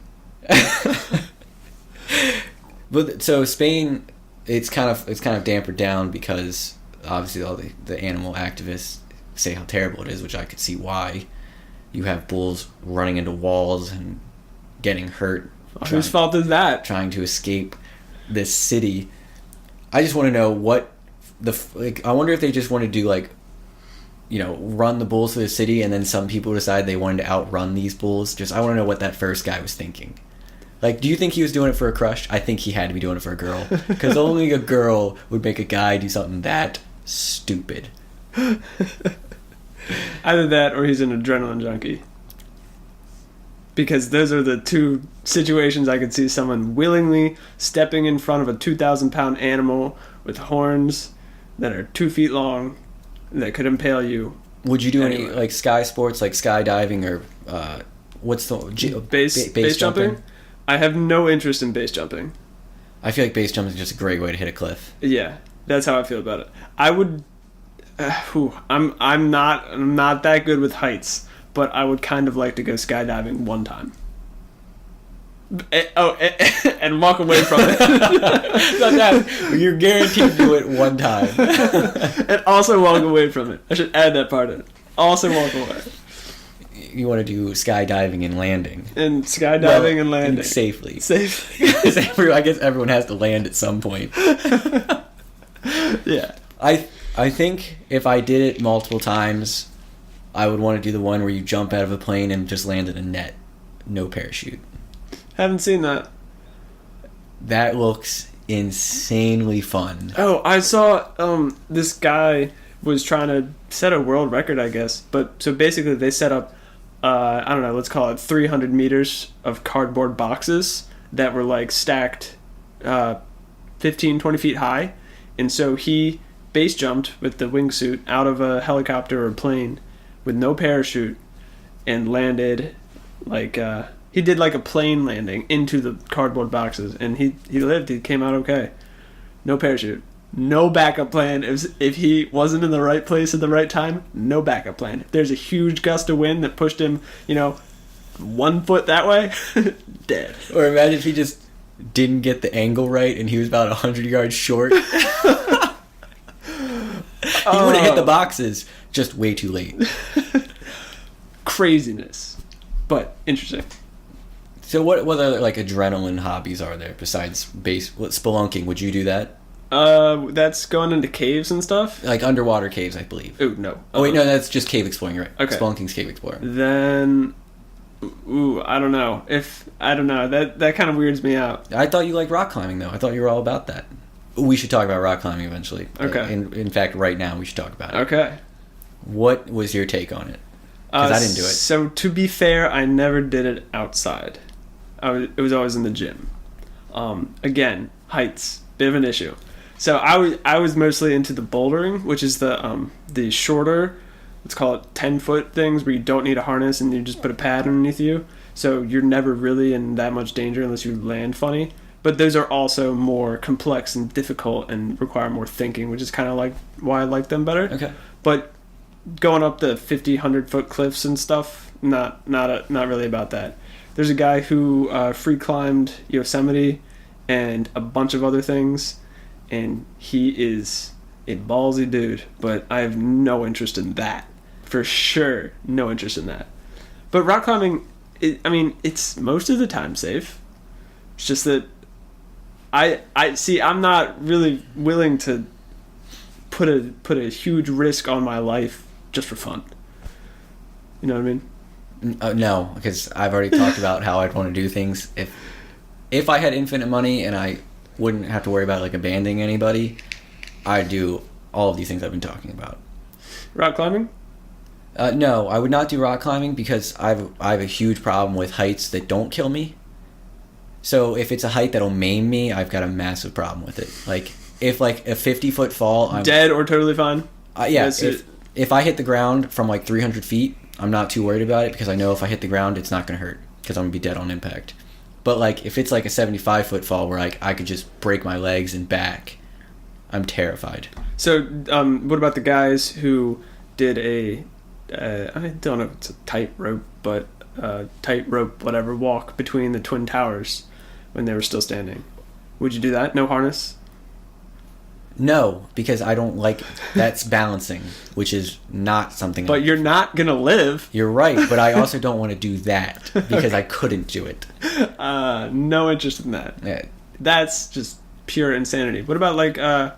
But so Spain, it's kind of dampered down because obviously all the animal activists say how terrible it is, which I could see why. You have bulls running into walls and getting hurt. Whose fault is that? Trying to escape this city. I just want to know what I wonder if they just want to do run the bulls through the city, and then some people decide they wanted to outrun these bulls. I want to know what that first guy was thinking. Do you think he was doing it for a crush? I think he had to be doing it for a girl. Because only a girl would make a guy do something that stupid. Either that or he's an adrenaline junkie. Because those are the two situations I could see someone willingly stepping in front of a 2,000-pound animal with horns that are 2 feet long that could impale you. Would you do any sky sports, like skydiving or what's the base jumping? I have no interest in base jumping. I feel like base jumping is just a great way to hit a cliff. Yeah, that's how I feel about it. I would. I'm not that good with heights, but I would kind of like to go skydiving one time. And walk away from it. Not that. You're guaranteed to do it one time. And also walk away from it. I should add that part in. Also walk away. You want to do skydiving and landing. And skydiving and landing. Safely. Safely. I guess everyone has to land at some point. Yeah. I think if I did it multiple times, I would want to do the one where you jump out of a plane and just land in a net. No parachute. Haven't seen that. That looks insanely fun. Oh, I saw this guy was trying to set a world record, I guess. But so basically they set up I don't know, let's call it 300 meters of cardboard boxes that were stacked 15, 20 feet high. And so he base jumped with the wingsuit out of a helicopter or plane with no parachute and landed he did a plane landing into the cardboard boxes, and he lived. He came out okay. No parachute. No backup plan. If he wasn't in the right place at the right time, no backup plan. If there's a huge gust of wind that pushed him, 1 foot that way, dead. Or imagine if he just didn't get the angle right and he was about 100 yards short. He would have hit the boxes just way too late. Craziness. But interesting. So what other adrenaline hobbies are there besides spelunking? Would you do that? That's going into caves and stuff? Underwater caves, I believe. Ooh, no. Oh, wait, no, that's just cave exploring, right? Okay. Spelunking's cave exploring. Then, I don't know. That kind of weirds me out. I thought you liked rock climbing, though. I thought you were all about that. We should talk about rock climbing eventually. Okay. In fact, right now, we should talk about it. Okay. What was your take on it? Because I didn't do it. So, to be fair, I never did it outside. It was always in the gym. Again, heights, bit of an issue. So I was mostly into the bouldering, which is the shorter, let's call it 10-foot things where you don't need a harness and you just put a pad underneath you. So you're never really in that much danger unless you land funny. But those are also more complex and difficult and require more thinking, which is kind of why I like them better. Okay. But going up the 50, 100-foot cliffs and stuff, not really about that. There's a guy who free climbed Yosemite and a bunch of other things, and he is a ballsy dude, but I have no interest in that. For sure, no interest in that. But rock climbing, it's most of the time safe. It's just that I'm not really willing to put a huge risk on my life just for fun. You know what I mean? No, because I've already talked about how I'd want to do things. If I had infinite money and I wouldn't have to worry about abandoning anybody, I'd do all of these things I've been talking about. Rock climbing? No, I would not do rock climbing because I have a huge problem with heights that don't kill me. So if it's a height that'll maim me, I've got a massive problem with it. if like a 50-foot fall, I'm Dead or totally fine? yeah. That's it. If I hit the ground from like 300 feet, I'm not too worried about it because I know if I hit the ground, it's not going to hurt because I'm going to be dead on impact. But like if it's like a 75-foot fall where like I could just break my legs and back, I'm terrified. So, what about the guys who did I don't know if it's a tightrope, but tightrope, whatever, walk between the Twin Towers when they were still standing? Would you do that? No harness? No, because I don't like that's balancing, which is not something. But you're not gonna live. You're right, but I also don't want to do that because I couldn't do it. No interest in that. Yeah. That's just pure insanity. What about like I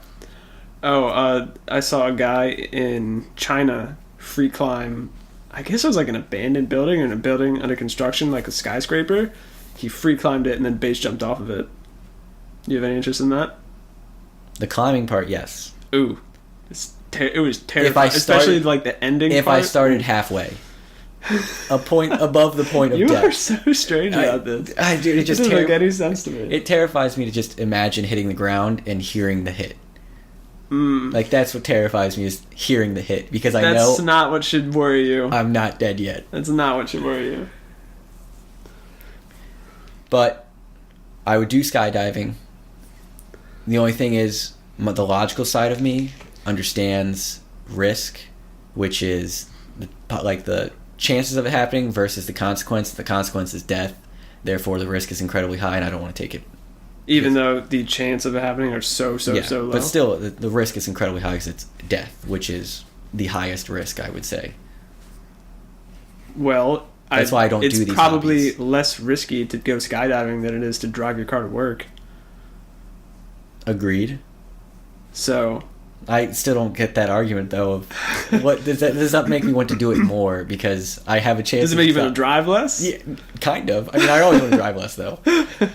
saw a guy in China free climb, I guess it was like an abandoned building or a building under construction, like a skyscraper. He free climbed it and then base jumped off of it. You have any interest in that? The climbing part, yes. Ooh, it was terrifying, especially like the ending. If part. I started halfway, a point above the point of You death. are so strange about this. Dude, it just doesn't make any sense to me. It terrifies me to just imagine hitting the ground and hearing the hit. Like that's what terrifies me is hearing the hit because I know that's not what should worry you. I'm not dead yet. That's not what should worry you. But I would do skydiving. The only thing is the logical side of me understands risk, which is like the chances of it happening versus the consequence. The consequence is death. Therefore, the risk is incredibly high, and I don't want to take it. Even though the chance of it happening are so low. But still, the risk is incredibly high because it's death, which is the highest risk, I would say. Well, that's why I don't do these It's probably hobbies. less risky to go skydiving than it is to drive your car to work. Agreed. So I still don't get that argument though. Of what does that make me want to do it more because I have a chance? Does it make you want to drive less? Yeah, kind of. I mean, I always want to drive less though.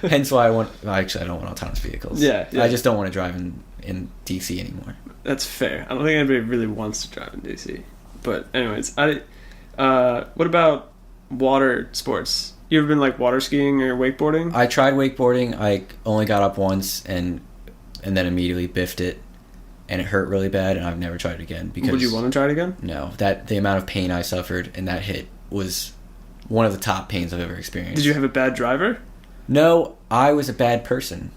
Hence why I want. Well, actually, I don't want autonomous vehicles. Yeah. I just don't want to drive in DC anymore. That's fair. I don't think anybody really wants to drive in DC. But anyways, what about water sports? You ever been like water skiing or wakeboarding? I tried wakeboarding. I only got up once and then immediately biffed it, and it hurt really bad. And I've never tried it again because. Would you want to try it again? No, the amount of pain I suffered in that hit was one of the top pains I've ever experienced. Did you have a bad driver? No, I was a bad person.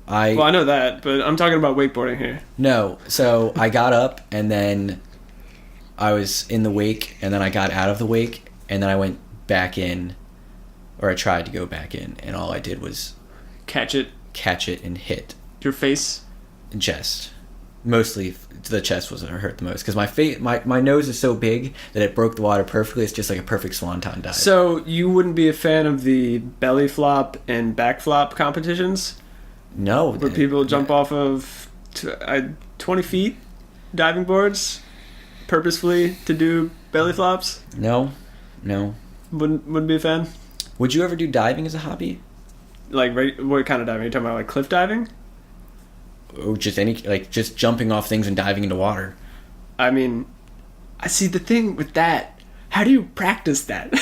Well, I know that, but I'm talking about wakeboarding here. No, so I got up and then I was in the wake and then I got out of the wake and then I went back in, or I tried to go back in, and all I did was catch it and hit your face and chest. Mostly the chest was what hurt the most because my nose is so big that it broke the water perfectly. It's just like a perfect swanton dive. So you wouldn't be a fan of the belly flop and back flop competitions? No. Where people jump off of 20 feet diving boards purposefully to do belly flops? No. Wouldn't be a fan? Would you ever do diving as a hobby? Like, what kind of diving? Are you talking about like cliff diving? Or just just jumping off things and diving into water? I mean, I see the thing with that. How do you practice that?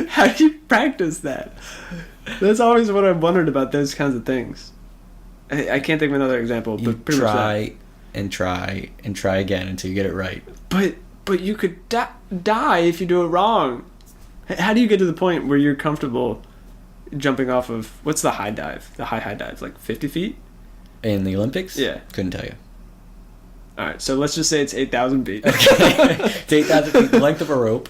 How do you practice that? That's always what I've wondered about those kinds of things. I can't think of another example, You but pretty much try that. and try and try again until you get it right. But you could die if you do it wrong. How do you get to the point where you're comfortable jumping off of, what's the high dive? The high dive, like 50 feet? In the Olympics? Yeah. Couldn't tell you. All right, so let's just say it's 8,000 feet. Okay. It's 8,000 feet, the length of a rope.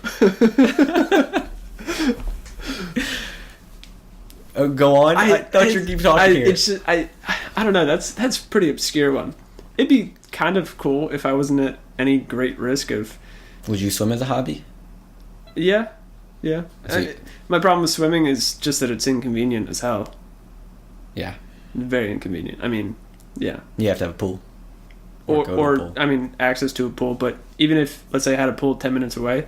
Go on. I thought you keep talking here. It's just, I don't know. That's a pretty obscure one. It'd be kind of cool if I wasn't at any great risk of. Would you swim as a hobby? Yeah. So My problem with swimming is just that it's inconvenient as hell. Yeah. Very inconvenient. I mean, yeah. You have to have a pool. Or go to a pool. I mean, access to a pool. But even if, let's say, I had a pool 10 minutes away,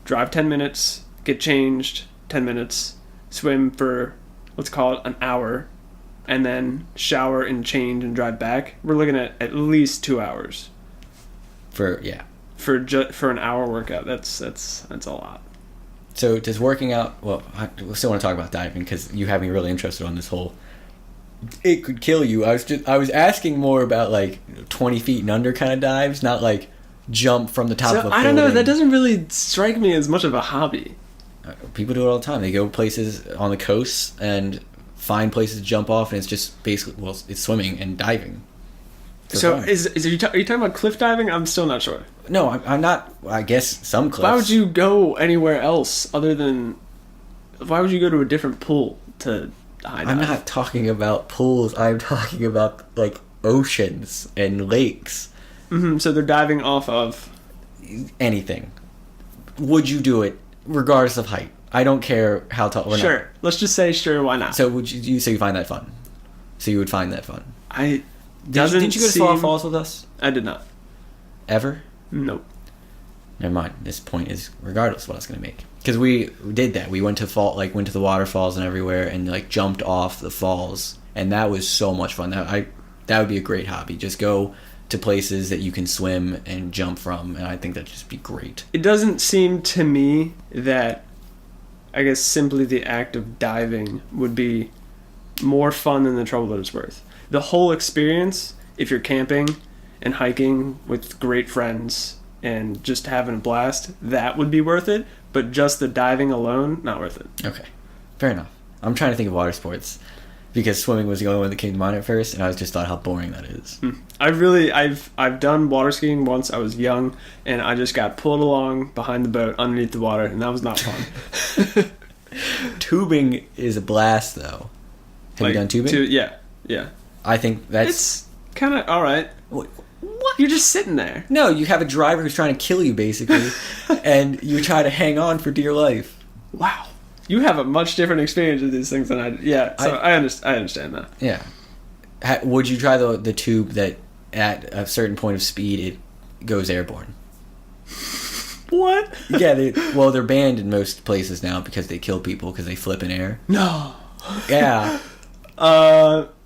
drive 10 minutes, get changed 10 minutes, swim for, let's call it an hour, and then shower and change and drive back, we're looking at least 2 hours. For an hour workout. That's a lot. So does working out, well, I still want to talk about diving because you have me really interested on this whole it could kill you. I was asking more about like 20 feet and under kind of dives, not like jump from the top of a building. I don't know. That doesn't really strike me as much of a hobby. People do it all the time. They go places on the coast and find places to jump off, and it's just basically, well, it's swimming and diving. So are you talking about cliff diving? I'm still not sure. No, I'm not. I guess some cliffs. Why would you go anywhere else other than? Why would you go to a different pool to high dive? I'm not talking about pools. I'm talking about like oceans and lakes. Mm-hmm, so they're diving off of anything. Would you do it regardless of height? I don't care how tall. Sure. Let's just say sure. Why not? So would you say you find that fun? So you would find that fun? Did you go to Swallow Falls with us? I did not. Ever? Nope. Never mind. This point is regardless of what I was going to make. Because we did that. We went to the waterfalls and everywhere and like jumped off the falls, and that was so much fun. That would be a great hobby. Just go to places that you can swim and jump from, and I think that'd just be great. It doesn't seem to me that, I guess, simply the act of diving would be more fun than the trouble that it's worth. The whole experience, if you're camping and hiking with great friends and just having a blast, that would be worth it. But just the diving alone, not worth it. Okay, fair enough. I'm trying to think of water sports because swimming was the only one that came to mind at first, and I just thought how boring that is. I've done water skiing once. I was young, and I just got pulled along behind the boat underneath the water, and that was not fun. Tubing is a blast, though. Have you done tubing? Yeah. I think that's... It's kind of alright. What? You're just sitting there. No, you have a driver who's trying to kill you, basically, and you try to hang on for dear life. Wow. You have a much different experience with these things than I do. Yeah, so I understand that. Yeah. Would you try the tube that at a certain point of speed it goes airborne? What? Yeah, they're banned in most places now because they kill people because they flip in air. No. Yeah.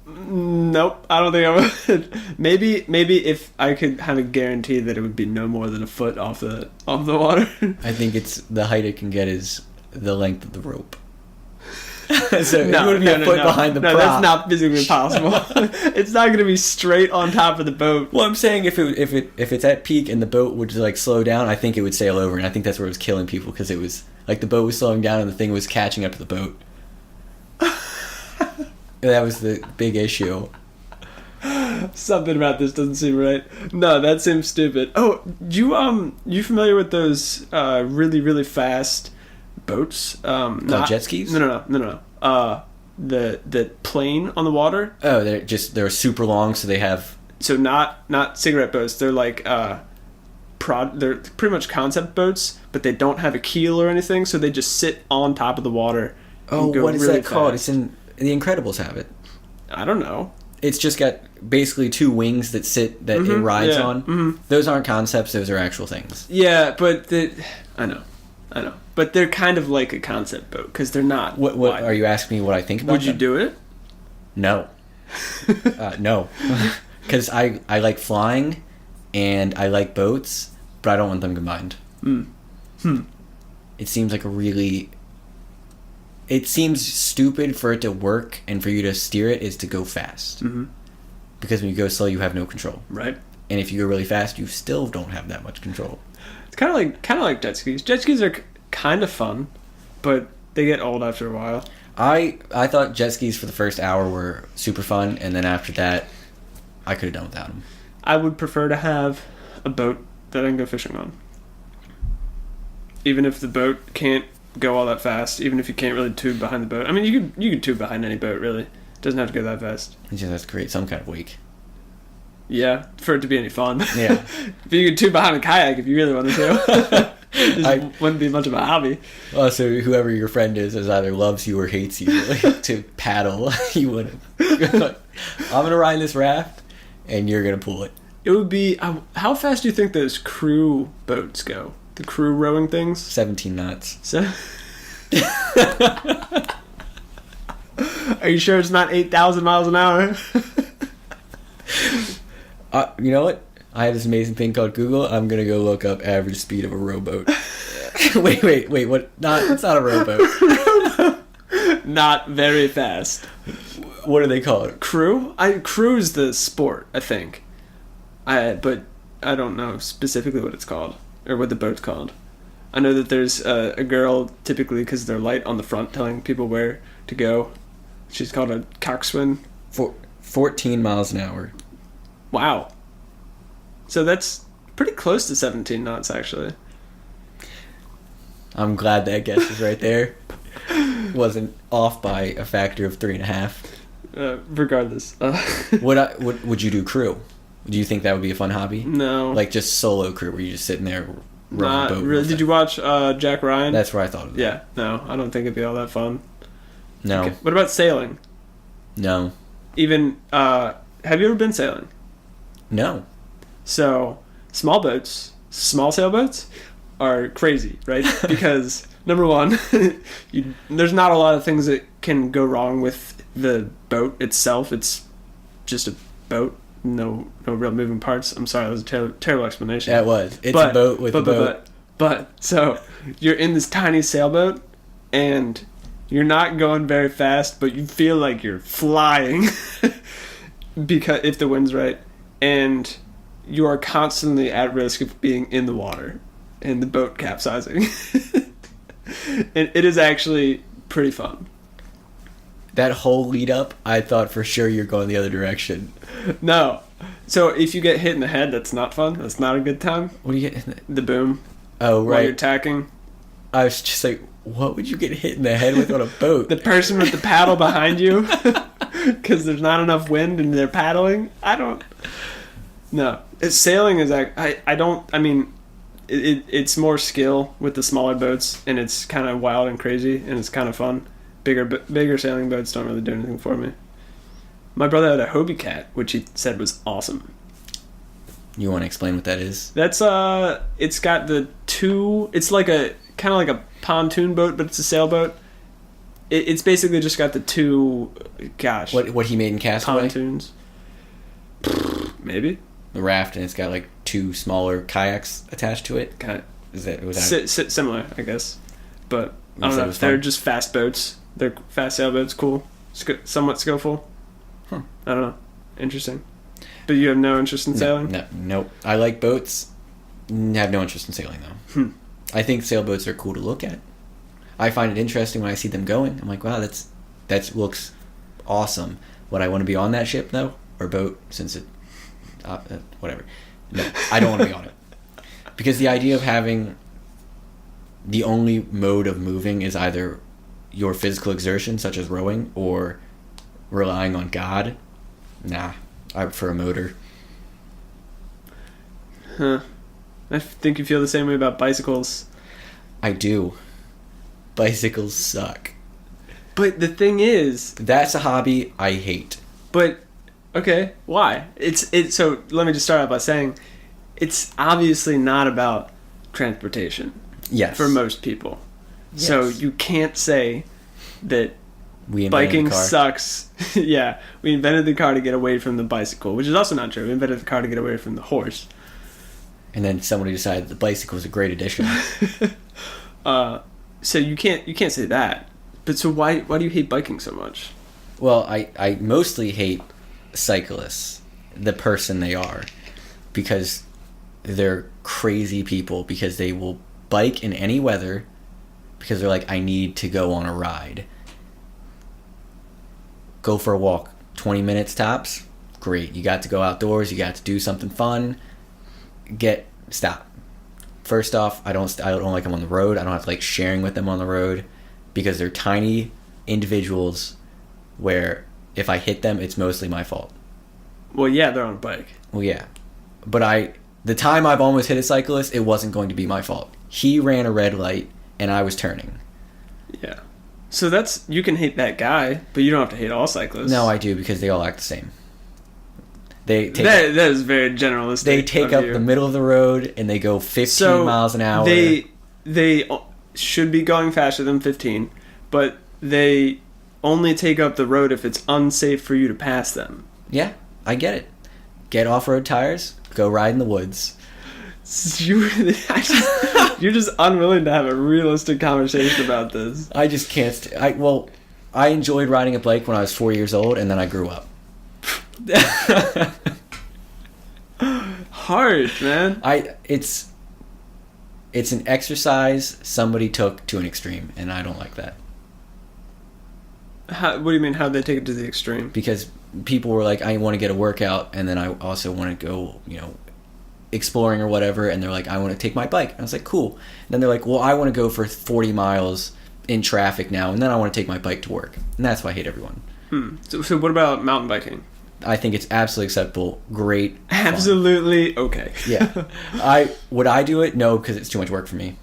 Nope. I don't think I would. Maybe if I could have a guarantee that it would be no more than a foot off the water. I think it's the height it can get is the length of the rope. So you would be a foot behind the prop. No, that's not physically possible. It's not going to be straight on top of the boat. Well, I'm saying if it's at peak and the boat would like slow down, I think it would sail over, and I think that's where it was killing people because it was like the boat was slowing down and the thing was catching up to the boat. That was the big issue. Something about this doesn't seem right. No, that seems stupid. Oh, you familiar with those really, really fast boats? Called jet skis? No. The plane on the water. Oh, they're super long, so they have... So not cigarette boats. They're like they're pretty much concept boats, but they don't have a keel or anything, so they just sit on top of the water. Oh, what is really that called? It's in The Incredibles have it. I don't know. It's just got basically two wings that it rides on. Mm-hmm. Those aren't concepts; those are actual things. Yeah, but I know, but they're kind of like a concept boat because they're not. What wide. Are you asking me? What I think about? Would you them? do it? No, no, because I like flying, and I like boats, but I don't want them combined. It seems like It seems stupid for it to work and for you to steer it is to go fast. Mm-hmm. Because when you go slow, you have no control. Right. And if you go really fast, you still don't have that much control. It's kind of like jet skis. Jet skis are kind of fun, but they get old after a while. I thought jet skis for the first hour were super fun, and then after that, I could have done without them. I would prefer to have a boat that I can go fishing on. Even if the boat can't go all that fast, even if you can't really tube behind the boat. I mean, you can tube behind any boat, really. It doesn't have to go that fast. You just have to create some kind of wake. Yeah, for it to be any fun. Yeah. If you could tube behind a kayak if you really wanted to. It wouldn't be much of a hobby. Well, so whoever your friend is either loves you or hates you to paddle. You wouldn't. I'm going to ride this raft, and you're going to pull it. It would be... how fast do you think those crew boats go? The crew rowing things? 17 knots. So... Are you sure it's not 8,000 miles an hour? You know what? I have this amazing thing called Google. I'm going to go look up average speed of a rowboat. wait, what? It's not a rowboat. Not very fast. What are they called? Crew? Crew is the sport, I think. But I don't know specifically what it's called or what the boat's called. I know that there's a girl, typically because they're light on the front, telling people where to go. She's called a coxswain. 14 miles an hour. Wow. So that's pretty close to 17 knots, actually. I'm glad that guess was right there. Wasn't off by a factor of 3.5. Regardless. Would you do crew? Do you think that would be a fun hobby? No. Like just solo crew where you're just sitting there rowing Not a boat. really. Did you watch Jack Ryan? That's where I thought of it. Yeah. No, I don't think it'd be all that fun. No. Okay. What about sailing? No. Even, have you ever been sailing? No. So, small boats, small sailboats, are crazy, right? Because, number one, there's not a lot of things that can go wrong with the boat itself. It's just a boat, no real moving parts. I'm sorry, that was a terrible explanation. Yeah, it was. It's a boat with a boat. But, so, you're in this tiny sailboat, and you're not going very fast, but you feel like you're flying because if the wind's right, and you are constantly at risk of being in the water and the boat capsizing. And it is actually pretty fun. That whole lead up, I thought for sure you're going the other direction. No. So if you get hit in the head, that's not fun. That's not a good time. What do you get? The boom. Oh, While you're right. tacking. I was just like, what would you get hit in the head with on a boat? The person with the paddle behind you. Because there's not enough wind and they're paddling. No. Sailing is it's more skill with the smaller boats, and it's kind of wild and crazy, and it's kind of fun. Bigger sailing boats don't really do anything for me. My brother had a Hobie cat, which he said was awesome. You want to explain what that is? That's it's got the two. It's like a kind of like a pontoon boat, but it's a sailboat. It's basically just got the two. Gosh, What he made in Castaway? pontoons? Maybe. The raft, and it's got like two smaller kayaks attached to it. Kind Was that of similar, I guess, but I don't So it know. was They're fun? just fast boats. They're fast sailboats. Cool, somewhat skillful. Huh. I don't know. Interesting. But you have no interest in sailing? Nope. I like boats. Have no interest in sailing though. I think sailboats are cool to look at. I find it interesting when I see them going. I'm like, wow, that looks awesome. Would I want to be on that ship though, or boat? Since it, whatever. No, I don't want to be on it because the idea of having the only mode of moving is either your physical exertion, such as rowing, or relying on God. Nah, I prefer a motor. Huh. I think you feel the same way about bicycles. I do. Bicycles suck. But the thing is, That's a hobby I hate. but okay, why? It's so let me just start out by saying it's obviously not about transportation Yes. for most people. So Yes. you can't say that We invented biking the car. sucks. Yeah, we invented the car to get away from the bicycle, which is also not true. We invented the car to get away from the horse. And then somebody decided the bicycle was a great addition. So you can't say that. But so why do you hate biking so much? Well, I mostly hate cyclists, the person they are, because they're crazy people, because they will bike in any weather because they're like, I need to go on a ride. Go for a walk, 20 minutes tops, great. You got to go outdoors, you got to do something fun. Stop. First off, I don't like them on the road. I don't have to like sharing with them on the road because they're tiny individuals where if I hit them, it's mostly my fault. Well, yeah, they're on a bike. Well, yeah. But the time I've almost hit a cyclist, it wasn't going to be my fault. He ran a red light and I was turning. Yeah. So you can hate that guy, but you don't have to hate all cyclists. No, I do because they all act the same. That is very generalistic. They take of up you. the middle of the road and they go 15 miles an hour. They should be going faster than 15, but they only take up the road if it's unsafe for you to pass them. Yeah, I get it. Get off-road tires, go ride in the woods. You're just unwilling to have a realistic conversation about this. I just can't. I enjoyed riding a bike when I was 4 years old, and then I grew up. Harsh, man. It's an exercise somebody took to an extreme, and I don't like that. What do you mean? How'd they take it to the extreme? Because people were like, I want to get a workout, and then I also want to go, exploring or whatever, and they're like, I want to take my bike. And I was like, cool. And then they're like, well, I want to go for 40 miles in traffic now, and then I want to take my bike to work. And that's why I hate everyone. So what about mountain biking? I think it's absolutely acceptable. Great. Fun. Absolutely okay. Yeah. Would I do it? No, because it's too much work for me.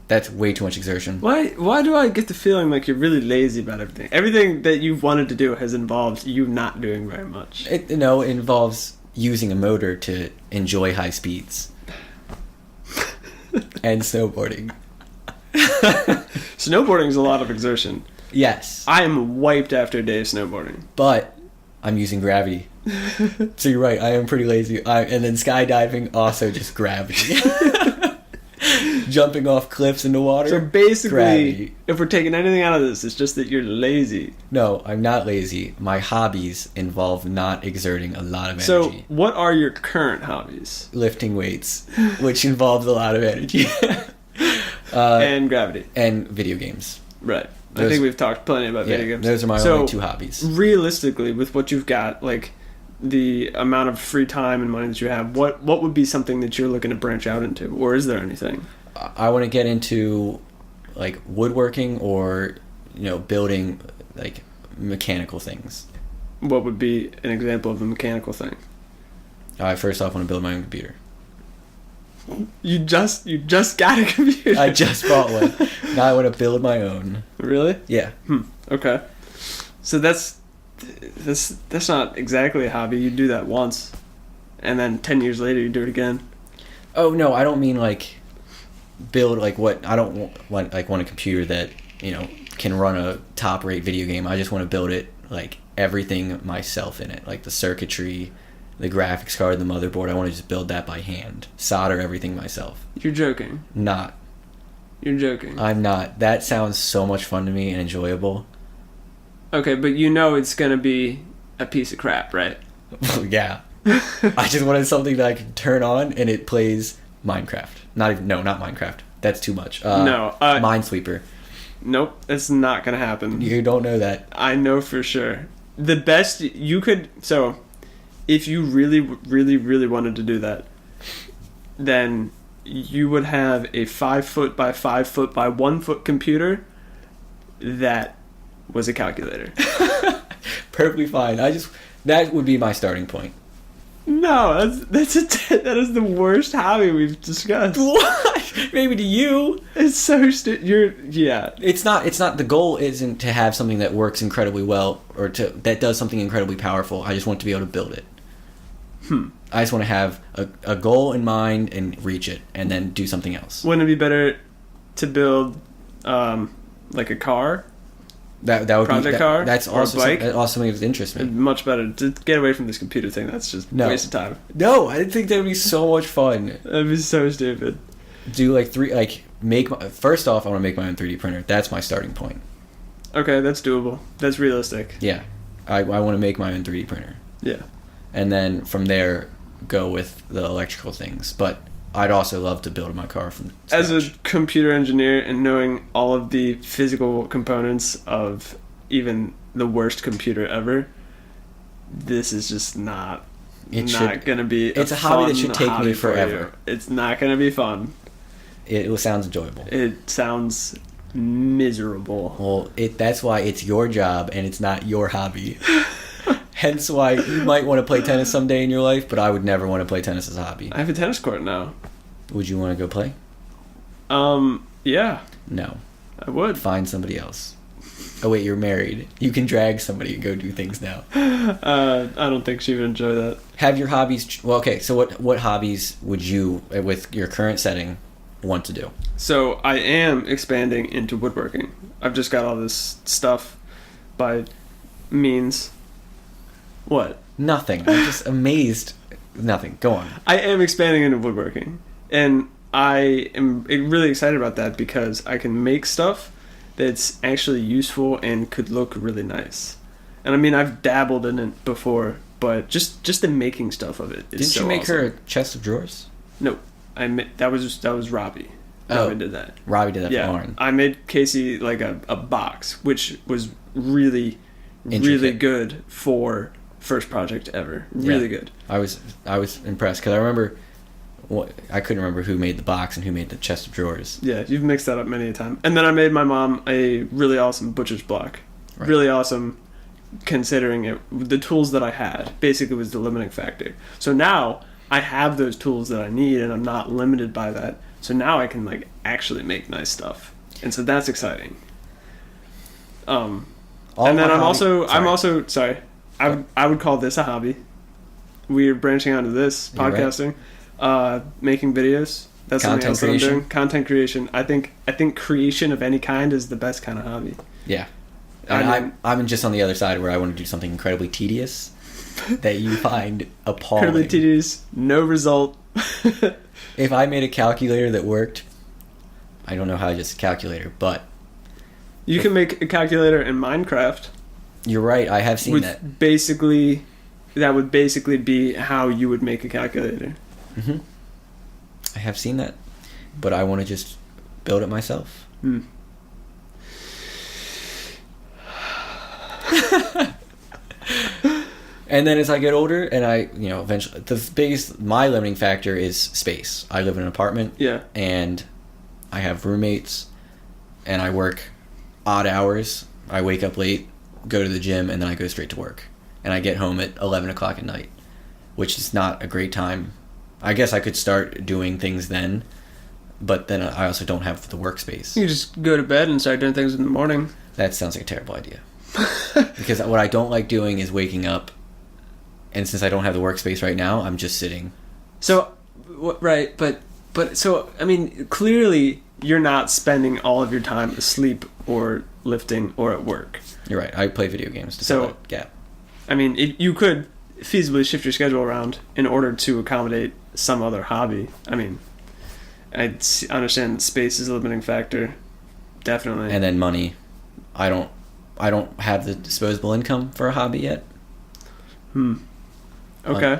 That's way too much exertion. Why do I get the feeling like you're really lazy about everything? Everything that you've wanted to do has involved you not doing very much. It involves using a motor to enjoy high speeds. And snowboarding. Snowboarding is a lot of exertion. Yes. I am wiped after a day of snowboarding. But I'm using gravity. So you're right, I am pretty lazy. And then skydiving, also just gravity. Jumping off cliffs into water. So basically, gravity. If we're taking anything out of this, it's just that you're lazy. No, I'm not lazy. My hobbies involve not exerting a lot of energy. So what are your current hobbies? Lifting weights, which involves a lot of energy. And gravity. And video games. Right. I think we've talked plenty about video games. Those are my only two hobbies. Realistically, with what you've got, like the amount of free time and money that you have, what would be something that you're looking to branch out into? Or is there anything? I want to get into like woodworking or building like mechanical things. What would be an example of a mechanical thing? I first off want to build my own computer. You just got a computer. I just bought one. Now I want to build my own. Really? Yeah. Okay. So that's not exactly a hobby. You do that once, and then 10 years later you do it again. Oh no, I don't mean like build like what I don't want a computer that can run a top rate video game. I just want to build it like everything myself in it, like the circuitry, the graphics card, the motherboard. I want to just build that by hand, solder everything myself. You're joking. Not. You're joking. I'm not. That sounds so much fun to me and enjoyable. Okay, but it's gonna be a piece of crap, right? Yeah. I just wanted something that I could turn on and it plays Minecraft. Not Minecraft. That's too much. Minesweeper. Nope, it's not gonna happen. You don't know that. I know for sure. The best you could. So, if you really, really, really wanted to do that, then you would have a 5 foot by 5 foot by 1 foot computer that was a calculator. Perfectly fine. That would be my starting point. No, that is the worst hobby we've discussed. What? Maybe to you. It's so yeah. It's not. The goal isn't to have something that works incredibly well or that does something incredibly powerful. I just want to be able to build it. I just want to have a goal in mind and reach it, and then do something else. Wouldn't it be better to build like a car? That would project be car. That's or also a bike. Also something that interests me. Much better to get away from this computer thing. That's just a waste of time. No, I think that would be so much fun. That'd be so stupid. Do first off, I want to make my own 3D printer. That's my starting point. Okay, that's doable. That's realistic. Yeah, I want to make my own 3D printer. Yeah. And then from there, go with the electrical things. But I'd also love to build my car from scratch. As a computer engineer and knowing all of the physical components of even the worst computer ever, this is just not going to be it's a hobby that should take me forever. It's not going to be fun. It sounds enjoyable. It sounds miserable. Well, that's why it's your job and it's not your hobby. Hence why you might want to play tennis someday in your life, but I would never want to play tennis as a hobby. I have a tennis court now. Would you want to go play? Yeah. No. I would. Find somebody else. Oh wait, you're married. You can drag somebody and go do things now. I don't think she would enjoy that. Have your hobbies... Well, okay, so what hobbies would you, with your current setting, want to do? So I am expanding into woodworking. I've just got all this stuff by means... What? Nothing. I'm just amazed. Nothing. Go on. I am expanding into woodworking. And I am really excited about that because I can make stuff that's actually useful and could look really nice. And I mean, I've dabbled in it before, but just the making stuff of it is Didn't so you make awesome. her a chest of drawers? No, that was Robbie. Oh. Robbie did that. Robbie did that Yeah, for Lauren. I made Casey like a box, which was really Intricate. good for first project ever. Really good. I was impressed because I remember, I couldn't remember who made the box and who made the chest of drawers. Yeah, you've mixed that up many a time. And then I made my mom a really awesome butcher's block. Right. Really awesome, considering it. The tools that I had basically was the limiting factor. So now I have those tools that I need, and I'm not limited by that. So now I can like actually make nice stuff, and so that's exciting. And then I'm also sorry. I would call this a hobby. We're branching onto this You're right. podcasting, making videos. That's something Content else that I'm creation. doing. Content creation. I think creation of any kind is the best kind of hobby. Yeah. I And mean- I'm just on the other side where I want to do something incredibly tedious that you find appalling. Incredibly tedious, no result. If I made a calculator that worked, I don't know how to just a calculator, but You can make a calculator in Minecraft. you're right. I have seen With that. that would basically be how you would make a calculator. hmm I have seen that, but I want to just build it myself. And then as I get older, and eventually, my limiting factor is space. I live in an apartment, Yeah. and I have roommates, and I work odd hours. I wake up late, go to the gym, and then I go straight to work. And I get home at 11 o'clock at night, which is not a great time. I guess I could start doing things then, but then I also don't have the workspace. You just go to bed and start doing things in the morning. That sounds like a terrible idea. Because what I don't like doing is waking up, and since I don't have the workspace right now, I'm just sitting. So, right, but so I mean, clearly you're not spending all of your time asleep or lifting or at work. You're right. I play video games to So- fill that gap. I mean, you could feasibly shift your schedule around in order to accommodate some other hobby. I mean, understand that space is a limiting factor, definitely. And then money. I don't have the disposable income for a hobby yet. Okay.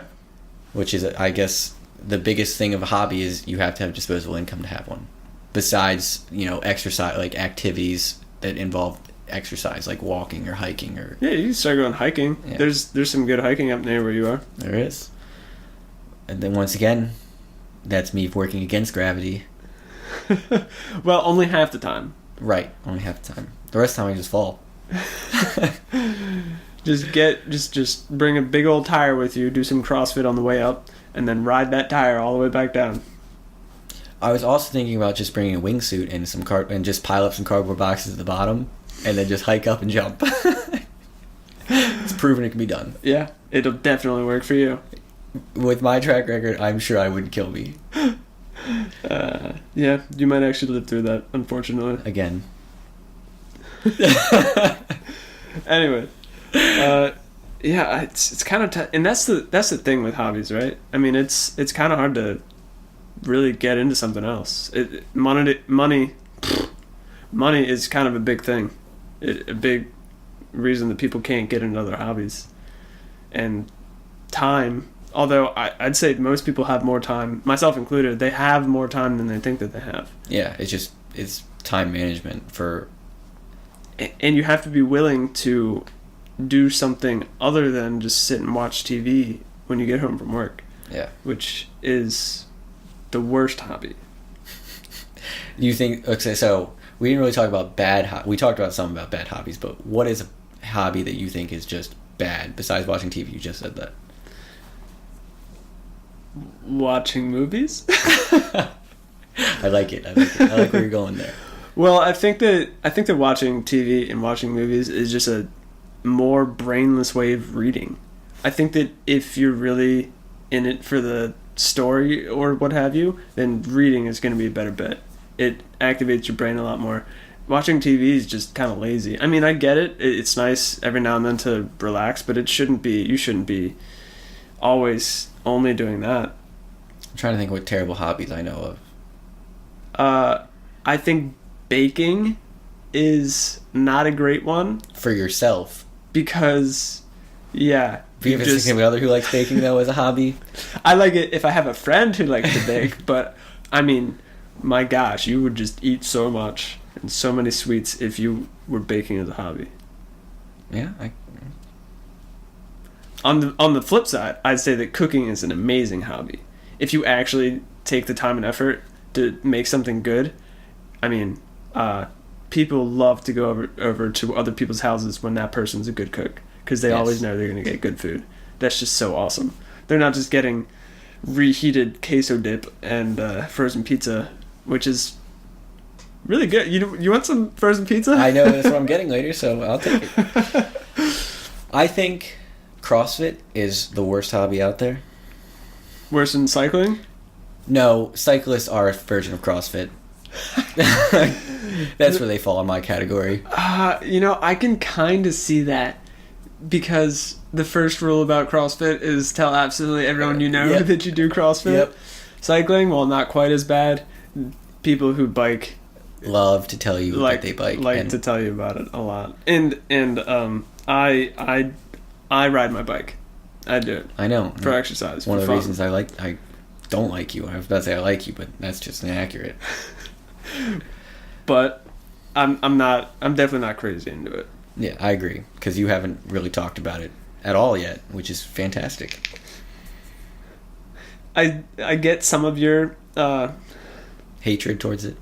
Which is, I guess, the biggest thing of a hobby is you have to have disposable income to have one. Besides, exercise, like activities that involve exercise, like walking or hiking or... Yeah, you can start going hiking. Yeah. There's some good hiking up near where you are. There is. And then once again, that's me working against gravity. Well, only half the time. Right, only half the time. The rest of the time I just fall. Just bring a big old tire with you, do some CrossFit on the way up, and then ride that tire all the way back down. I was also thinking about just bringing a wingsuit and and just pile up some cardboard boxes at the bottom, and then just hike up and jump. It's proven it can be done. Yeah, it'll definitely work for you. With my track record, I'm sure I wouldn't kill me. Yeah, you might actually live through that, unfortunately. Again. Anyway, yeah, it's kind of tough, and that's the thing with hobbies, right? I mean, it's kind of hard to really get into something else. Money is kind of a big thing, a big reason that people can't get into other hobbies, and time. Although I'd say most people have more time, myself included. They have more time than they think that they have. Yeah, it's time management for... And you have to be willing to do something other than just sit and watch TV when you get home from work. Yeah. Which is the worst hobby. You think... Okay, so we didn't really talk about we talked about some about bad hobbies, but what is a hobby that you think is just bad besides watching TV? You just said that. Watching movies? I like it. I like where you're going there. Well, I think that watching TV and watching movies is just a more brainless way of reading. I think that if you're really in it for the story or what have you, then reading is going to be a better bet. It activates your brain a lot more. Watching TV is just kind of lazy. I mean, I get it. It's nice every now and then to relax, but you shouldn't be always only doing that. I'm trying to think what terrible hobbies I know of. I think baking is not a great one For yourself. because, yeah. Do you have a significant other who likes baking, though, as a hobby? I like it if I have a friend who likes to bake, but, I mean, my gosh, you would just eat so much and so many sweets if you were baking as a hobby. Yeah. On the flip side, I'd say that cooking is an amazing hobby. If you actually take the time and effort to make something good, I mean, people love to go over to other people's houses when that person's a good cook because they always know they're going to get good food. That's just so awesome. They're not just getting reheated queso dip and frozen pizza, which is really good. You want some frozen pizza? I know that's what I'm getting later, so I'll take it. I think CrossFit is the worst hobby out there. Worse than cycling? No, cyclists are a version of CrossFit. That's where they fall in my category. I can kind of see that because the first rule about CrossFit is tell absolutely everyone you know that you do CrossFit. Yep. Cycling, well, not quite as bad. People who bike love to tell you that they bike. To tell you about it a lot. And I ride my bike. I do it. I know. For exercise. One of the reasons I don't like you. I was about to say I like you, but that's just inaccurate. But I'm definitely not crazy into it. Yeah, I agree. Because you haven't really talked about it at all yet, which is fantastic. I get some of your hatred towards it.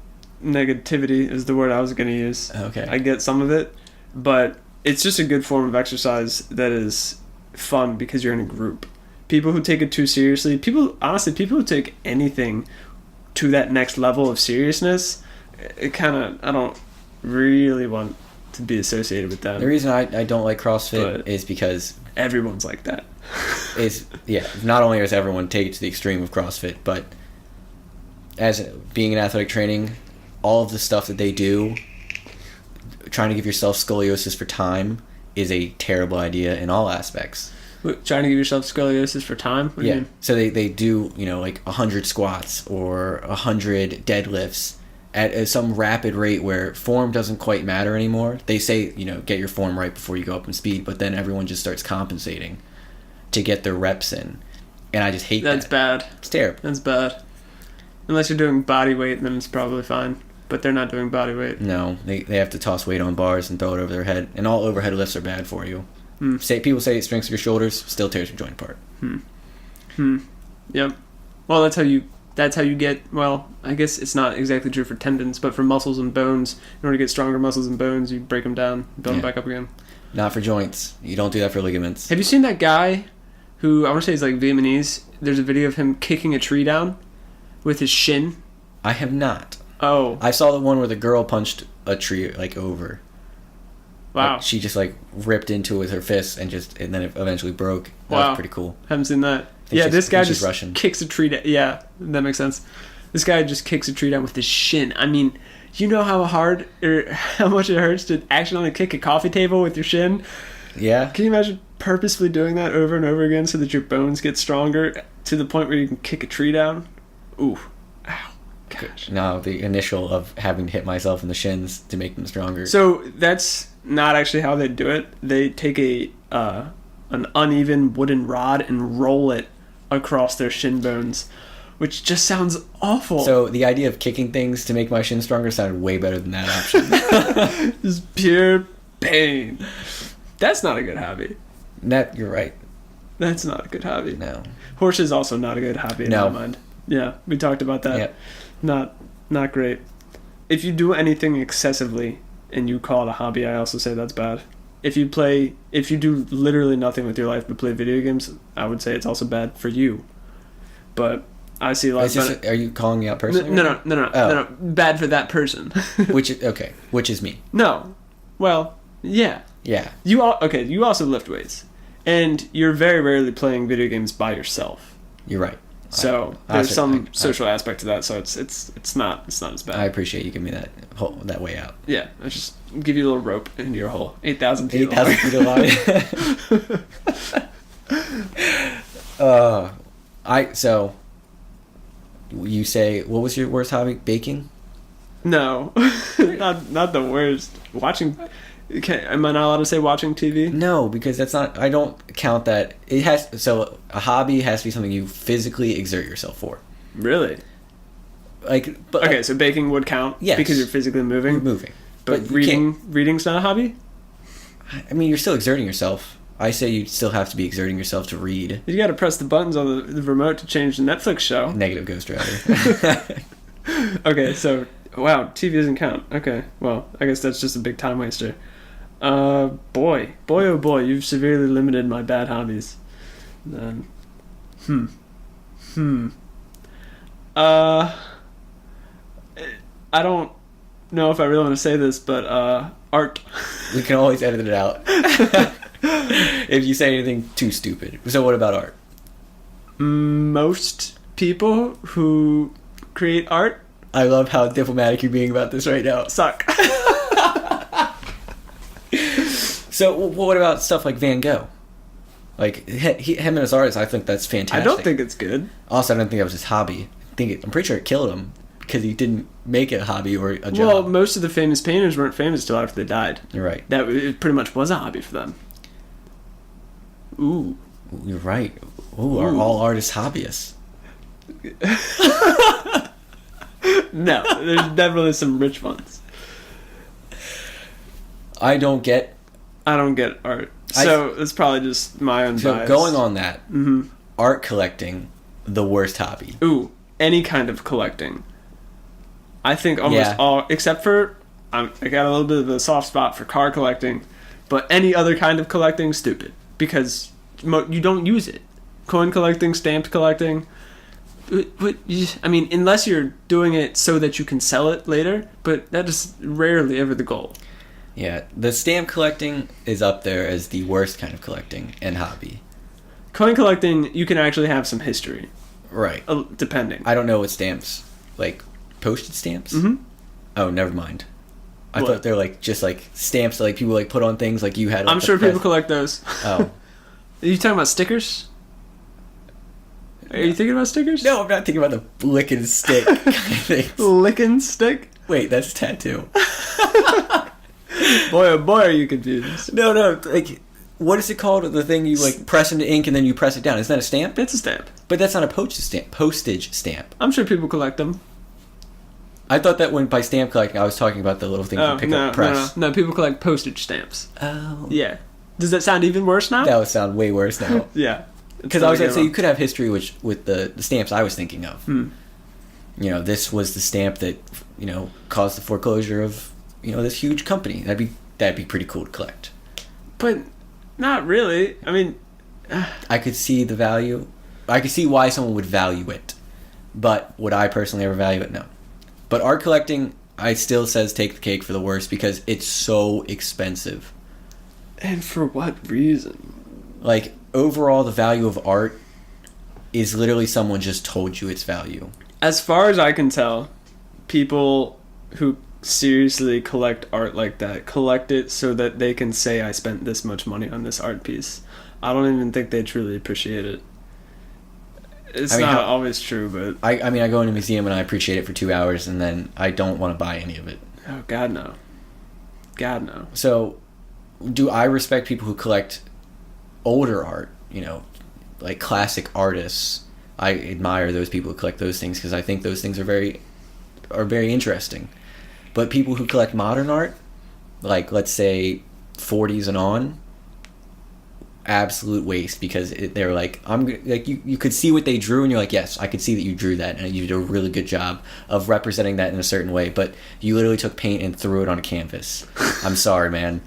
Negativity is the word I was going to use. Okay. I get some of it, but it's just a good form of exercise that is fun because you're in a group. People who take it too seriously, people who take anything to that next level of seriousness, I don't really want to be associated with them. The reason I don't like CrossFit is because everyone's like that. Not only does everyone take it to the extreme of CrossFit, but as being in athletic training, all of the stuff that they do, trying to give yourself scoliosis for time is a terrible idea in all aspects. Trying to give yourself scoliosis for time? What do you mean? So they do, like 100 squats or 100 deadlifts at some rapid rate where form doesn't quite matter anymore. They say, get your form right before you go up in speed, but then everyone just starts compensating to get their reps in. And I just hate that. That's bad. It's terrible. That's bad. Unless you're doing body weight, then it's probably fine. But they're not doing body weight. No, they have to toss weight on bars and throw it over their head. And all overhead lifts are bad for you. People say it strengthens your shoulders, still tears your joint apart. Yep. Well, that's how you get, well, I guess it's not exactly true for tendons, but for muscles and bones, in order to get stronger muscles and bones, you break them down, build them back up again. Not for joints. You don't do that for ligaments. Have you seen that guy who, I want to say he's like Vietnamese, there's a video of him kicking a tree down with his shin? I have not. Oh. I saw the one where the girl punched a tree, over. Wow. She just, ripped into it with her fists and then it eventually broke. That was pretty cool. Haven't seen that. Yeah, this guy just Russian. kicks a tree down. Yeah, that makes sense. This guy just kicks a tree down with his shin. I mean, you know how hard or how much it hurts to accidentally kick a coffee table with your shin? Yeah. Can you imagine purposefully doing that over and over again so that your bones get stronger to the point where you can kick a tree down? Ooh. Ow. Gosh. No, the initial of having to hit myself in the shins to make them stronger. So that's not actually how they do it. They take an uneven wooden rod and roll it across their shin bones, which just sounds awful. So the idea of kicking things to make my shin stronger sounded way better than that option. Just pure pain. That's not a good hobby. You're right. That's not a good hobby. No. Horse is also not a good hobby in my mind. Yeah, we talked about that. Yeah. Not great. If you do anything excessively and you call it a hobby, I also say that's bad. If you do literally nothing with your life but play video games, I would say it's also bad for you. But I see a lot of... Are you calling me out personally? No. Bad for that person. Which is me. No. Well, yeah. Yeah. You also lift weights. And you're very rarely playing video games by yourself. You're right. So there's some social aspect to that, so it's not as bad. I appreciate you giving me that way out. Yeah, I just give you a little rope into your hole. 8,000 feet 8,000 feet long. So you say, what was your worst hobby? Baking? No, not the worst. Watching. Okay, am I not allowed to say watching TV? No, because that's not. I don't count that. It has. So a hobby has to be something you physically exert yourself for. Really? Like, but Okay, so baking would count. Yes. Because you're physically moving. you're moving. But you can't- reading's not a hobby. I mean, you're still exerting yourself. I say you still have to be exerting yourself to read. You got to press the buttons on the remote to change the Netflix show. Negative Ghost Rider. Okay, so wow, TV doesn't count. Okay, well, I guess that's just a big time waster. Boy, oh boy, you've severely limited my bad hobbies. Then, I don't know if I really want to say this, but art. We can always edit it out. If you say anything too stupid. So what about art? Most people who create art I love how diplomatic you're being about this right now. suck. So what about stuff like Van Gogh? Like him and his artists, I think that's fantastic. I don't think it's good. Also, I don't think that was his hobby. I'm pretty sure it killed him because he didn't make it a hobby or a job. Well, most of the famous painters weren't famous till after they died. You're right. That it pretty much was a hobby for them. Ooh. You're right. Ooh, are all artists hobbyists? No, there's definitely some rich ones. I don't get. I don't get art. So it's probably just my own So bias. going on that, art collecting, the worst hobby. Ooh, any kind of collecting. I think almost Yeah. all, except for, I got a little bit of a soft spot for car collecting, but any other kind of collecting, stupid. Because you don't use it. Coin collecting, stamp collecting. I mean, unless you're doing it so that you can sell it later, but that is rarely ever the goal. Yeah, the stamp collecting is up there as the worst kind of collecting and hobby. Coin collecting, you can actually have some history, Right. depending. I don't know what stamps. Like, postage stamps? Mm-hmm. Oh, never mind. I What? thought they're like just like stamps that like people like put on things like you had. Like, I'm the sure people pres- collect those. Oh. Are you talking about stickers? Are you thinking about stickers? No, I'm not thinking about the lick and stick kind of things. Licking stick? Wait, that's a tattoo. Boy, oh boy, are you confused. No, like, what is it called? The thing you like press into ink and then you press it down. Isn't that a stamp? It's a stamp. But that's not a postage stamp. I'm sure people collect them. I thought that when by stamp collecting, I was talking about the little things you pick up press. No, people collect postage stamps. Oh. Yeah. Does that sound even worse now? That would sound way worse now. Yeah. Because I was going to say, you could have history with the stamps I was thinking of. You know, this was the stamp that, you know, caused the foreclosure of, you know, this huge company. That'd be pretty cool to collect. But not really. I mean, I could see the value. I could see why someone would value it. But would I personally ever value it? No. But art collecting, I still says take the cake for the worst because it's so expensive. and for what reason? Like, overall, the value of art is literally someone just told you its value. As far as I can tell, people who seriously collect art like that collect it so that they can say I spent this much money on this art piece. I don't even think they truly appreciate it. It's not always true, but I mean, I go in a museum and I appreciate it for 2 hours and then I don't want to buy any of it. oh God no. God no. So, do I respect people who collect older art, you know, like classic artists? I admire those people who collect those things because I think those things are very interesting. But people who collect modern art, like let's say 40s and on, absolute waste because they're like, you could see what they drew and you're like, yes, I could see that you drew that and you did a really good job of representing that in a certain way, but you literally took paint and threw it on a canvas. I'm sorry, man.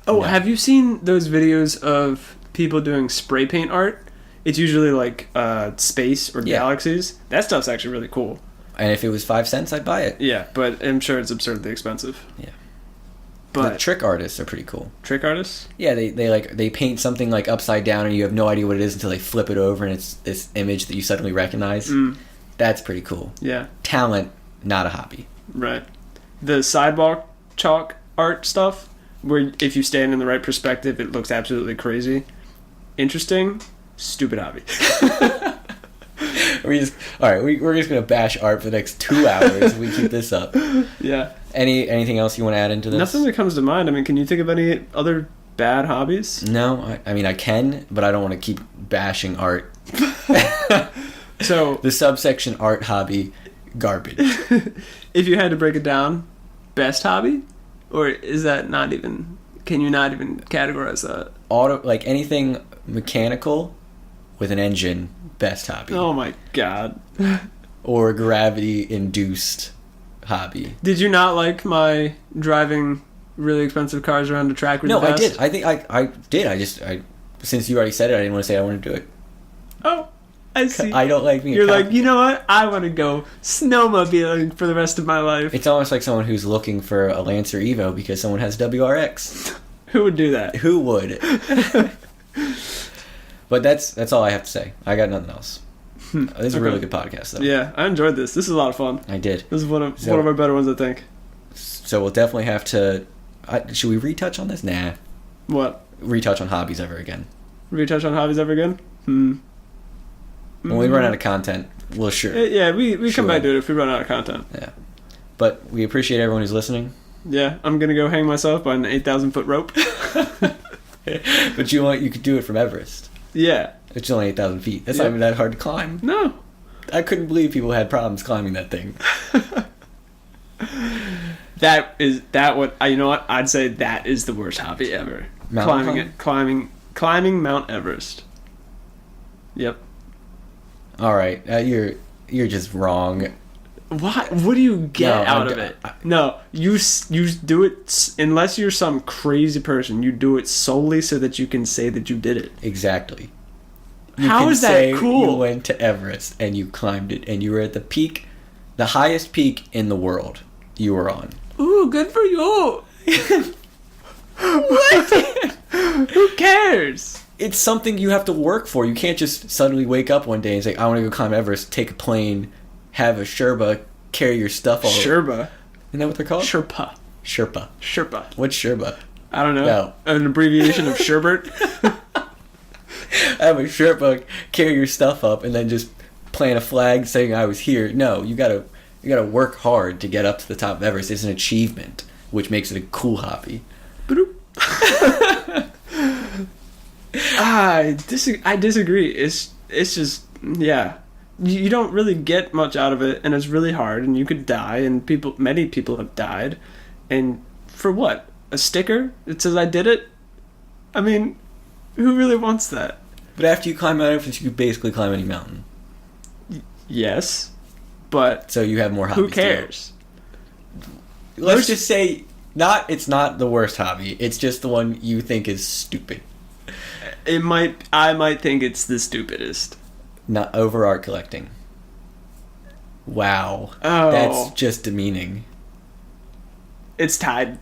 Oh, No. have you seen those videos of people doing spray paint art? It's usually like space or Yeah. galaxies. That stuff's actually really cool. And if it was 5 cents, I'd buy it. Yeah, but I'm sure it's absurdly expensive. Yeah. But The trick artists are pretty cool. trick artists? Yeah, they paint something like upside down and you have no idea what it is until they flip it over and it's this image that you suddenly recognize. That's pretty cool. Yeah, Talent, not a hobby. right. The sidewalk chalk art stuff, where if you stand in the right perspective, it looks absolutely crazy. Interesting, stupid hobby. We're just gonna bash art for the next 2 hours if we keep this up. Yeah. Anything else you want to add into this? Nothing that comes to mind. I mean, can you think of any other bad hobbies? No, I mean I can, but I don't want to keep bashing art. So The subsection art hobby, garbage. if you had to break it down, best hobby, or is that not even? Can you not even categorize that? Like anything mechanical with an engine, best hobby. Oh my god! Or gravity induced hobby. Did you not like my driving really expensive cars around the track? Really No, fast? I did. I think I did. I since you already said it, I didn't want to say I want to do it. Oh, I see. I don't like being. You're like, you know what? I want to go snowmobiling for the rest of my life. It's almost like someone who's looking for a Lancer Evo because someone has WRX. Who would do that? Who would? But that's all I have to say. I got nothing else. This is a really good podcast, though. Yeah, I enjoyed this. This is a lot of fun. I did. This is one of our better ones, I think. So we'll definitely have to. Should we retouch on this? Nah. What? Retouch on hobbies ever again. Retouch on hobbies ever again? When we run out of content, we'll sure. Yeah, we Sure. come back to it if we run out of content. Yeah. But we appreciate everyone who's listening. Yeah, I'm gonna go hang myself by an 8,000-foot rope. But you could do it from Everest. Yeah. It's only 8,000 feet. That's Yeah. not even that hard to climb. No. I couldn't believe people had problems climbing that thing. You know what? I'd say that is the worst hobby ever. Mountain Climbing Mount Everest. Yep. All right, you're just wrong. What do you get out of it? No, you do it unless you're some crazy person. You do it solely so that you can say that you did it. Exactly. How is that cool? You went to Everest and you climbed it, and you were at the peak, the highest peak in the world. You were on. Ooh, good for you. What? Who cares? It's something you have to work for. You can't just suddenly wake up one day and say, "I want to go climb Everest." Take a plane, have a Sherpa carry your stuff all over. Sherpa. Isn't that what they're called? Sherpa. Sherpa. What's Sherpa? I don't know. No. An abbreviation of Sherbert. Have a Sherpa carry your stuff up and then just plant a flag saying I was here. No, you gotta work hard to get up to the top of Everest. It's an achievement, which makes it a cool hobby. I disagree. It's just, yeah. You don't really get much out of it, and it's really hard, and you could die, and many people have died. And for what? A sticker that says I did it? I mean, who really wants that? But after you climb Mount Everest, you can basically climb any mountain. Yes, but So you have more hobbies. who cares? Let's just say it's not the worst hobby. It's just the one you think is stupid. I might think it's the stupidest. Not over art collecting. Wow. Oh. That's just demeaning. It's tied.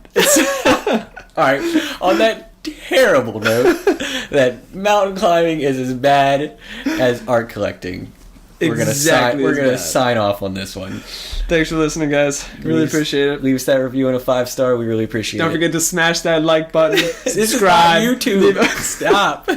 Alright, on that terrible note, that mountain climbing is as bad as art collecting. We're gonna sign off on this one. Thanks for listening, guys. Really appreciate it. Leave us that review and a 5-star. We really appreciate it. Don't forget to smash that like button. This is not YouTube. Stop.